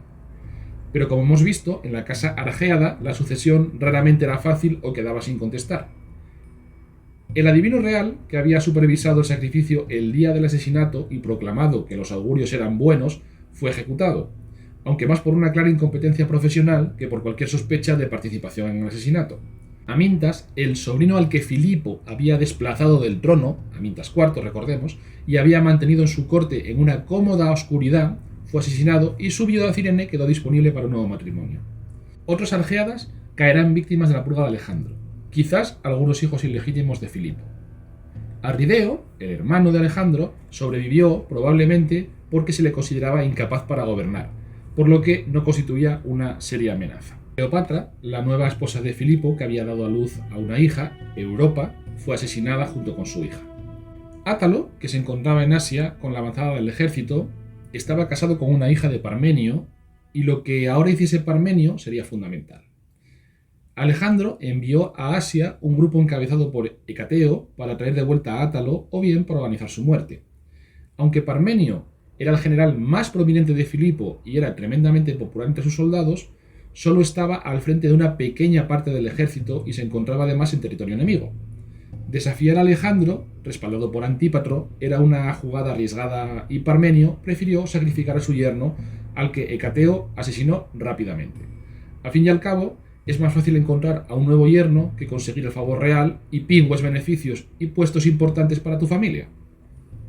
Pero como hemos visto, en la casa Argeada la sucesión raramente era fácil o quedaba sin contestar. El adivino real, que había supervisado el sacrificio el día del asesinato y proclamado que los augurios eran buenos, fue ejecutado, aunque más por una clara incompetencia profesional que por cualquier sospecha de participación en el asesinato. Amintas, el sobrino al que Filipo había desplazado del trono, Amintas IV, recordemos, y había mantenido en su corte en una cómoda oscuridad, fue asesinado y su viuda Cirene quedó disponible para un nuevo matrimonio. Otros argeadas caerán víctimas de la purga de Alejandro, quizás algunos hijos ilegítimos de Filipo. Arrideo, el hermano de Alejandro, sobrevivió probablemente porque se le consideraba incapaz para gobernar, por lo que no constituía una seria amenaza. Cleopatra, la nueva esposa de Filipo, que había dado a luz a una hija, Europa, fue asesinada junto con su hija. Átalo, que se encontraba en Asia con la avanzada del ejército, estaba casado con una hija de Parmenio, y lo que ahora hiciese Parmenio sería fundamental. Alejandro envió a Asia un grupo encabezado por Hecateo para traer de vuelta a Átalo o bien para organizar su muerte. Aunque Parmenio era el general más prominente de Filipo y era tremendamente popular entre sus soldados, solo estaba al frente de una pequeña parte del ejército y se encontraba además en territorio enemigo. Desafiar a Alejandro, respaldado por Antípatro, era una jugada arriesgada y Parmenio prefirió sacrificar a su yerno, al que Hecateo asesinó rápidamente. Al fin y al cabo, es más fácil encontrar a un nuevo yerno que conseguir el favor real y pingües beneficios y puestos importantes para tu familia.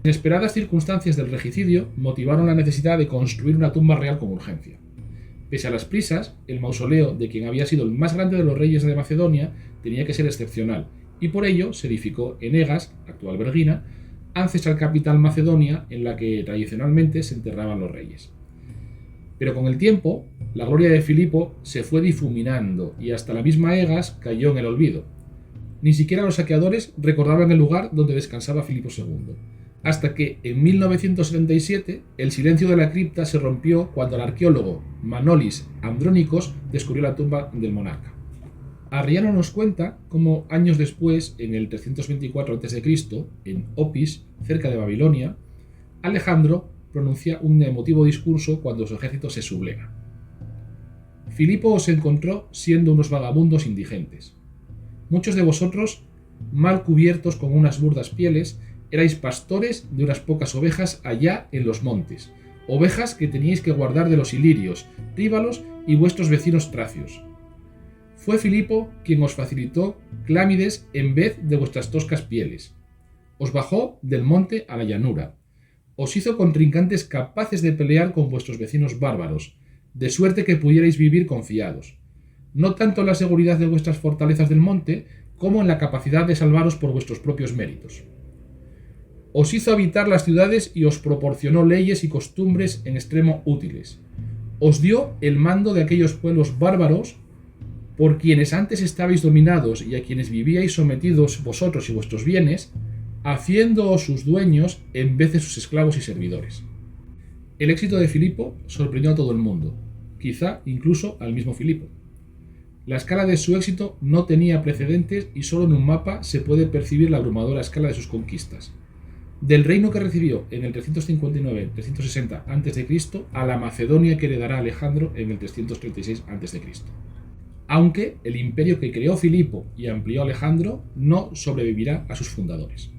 Inesperadas circunstancias del regicidio motivaron la necesidad de construir una tumba real con urgencia. Pese a las prisas, el mausoleo de quien había sido el más grande de los reyes de Macedonia tenía que ser excepcional, y por ello se edificó en Egas, actual Vergina, ancestral capital macedonia en la que tradicionalmente se enterraban los reyes. Pero con el tiempo, la gloria de Filipo se fue difuminando y hasta la misma Egas cayó en el olvido. Ni siquiera los saqueadores recordaban el lugar donde descansaba Filipo II. Hasta que, en 1977, el silencio de la cripta se rompió cuando el arqueólogo Manolis Andrónicos descubrió la tumba del monarca. Arriano nos cuenta cómo años después, en el 324 a.C., en Opis, cerca de Babilonia, Alejandro pronuncia un emotivo discurso cuando su ejército se subleva. Filipo os encontró siendo unos vagabundos indigentes. Muchos de vosotros, mal cubiertos con unas burdas pieles, erais pastores de unas pocas ovejas allá en los montes, ovejas que teníais que guardar de los ilirios, tríbalos y vuestros vecinos tracios. Fue Filipo quien os facilitó Clámides en vez de vuestras toscas pieles. Os bajó del monte a la llanura. Os hizo contrincantes capaces de pelear con vuestros vecinos bárbaros, de suerte que pudierais vivir confiados, no tanto en la seguridad de vuestras fortalezas del monte, como en la capacidad de salvaros por vuestros propios méritos. Os hizo habitar las ciudades y os proporcionó leyes y costumbres en extremo útiles. Os dio el mando de aquellos pueblos bárbaros por quienes antes estabais dominados y a quienes vivíais sometidos vosotros y vuestros bienes, haciéndoos sus dueños en vez de sus esclavos y servidores. El éxito de Filipo sorprendió a todo el mundo, quizá incluso al mismo Filipo. La escala de su éxito no tenía precedentes y solo en un mapa se puede percibir la abrumadora escala de sus conquistas. Del reino que recibió en el 359-360 a.C. a la Macedonia que heredará Alejandro en el 336 a.C. Aunque el imperio que creó Filipo y amplió Alejandro no sobrevivirá a sus fundadores.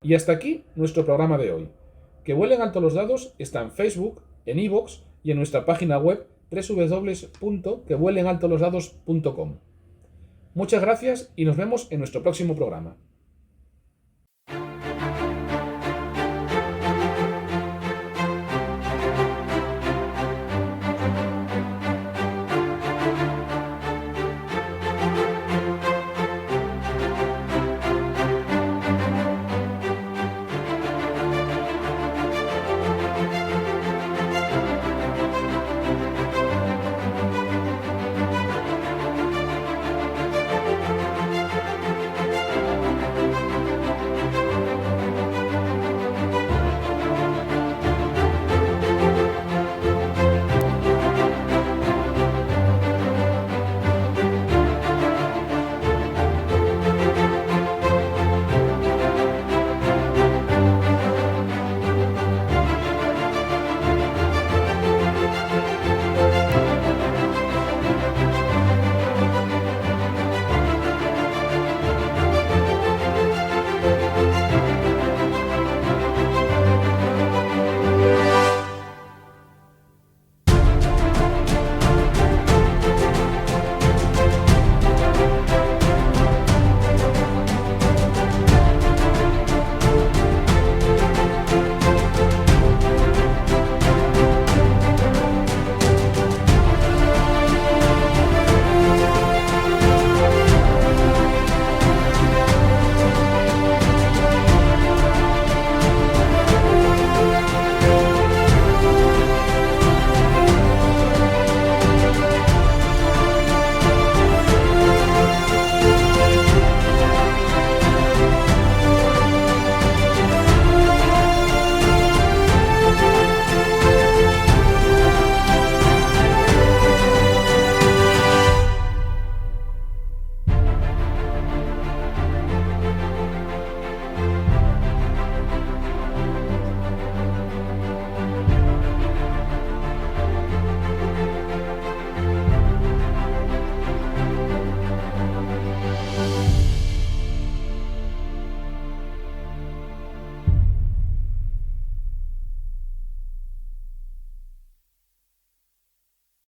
Y hasta aquí nuestro programa de hoy. Que vuelen alto los dados está en Facebook, en iVoox y en nuestra página web www.quevuelenaltolosdados.com. Muchas gracias y nos vemos en nuestro próximo programa.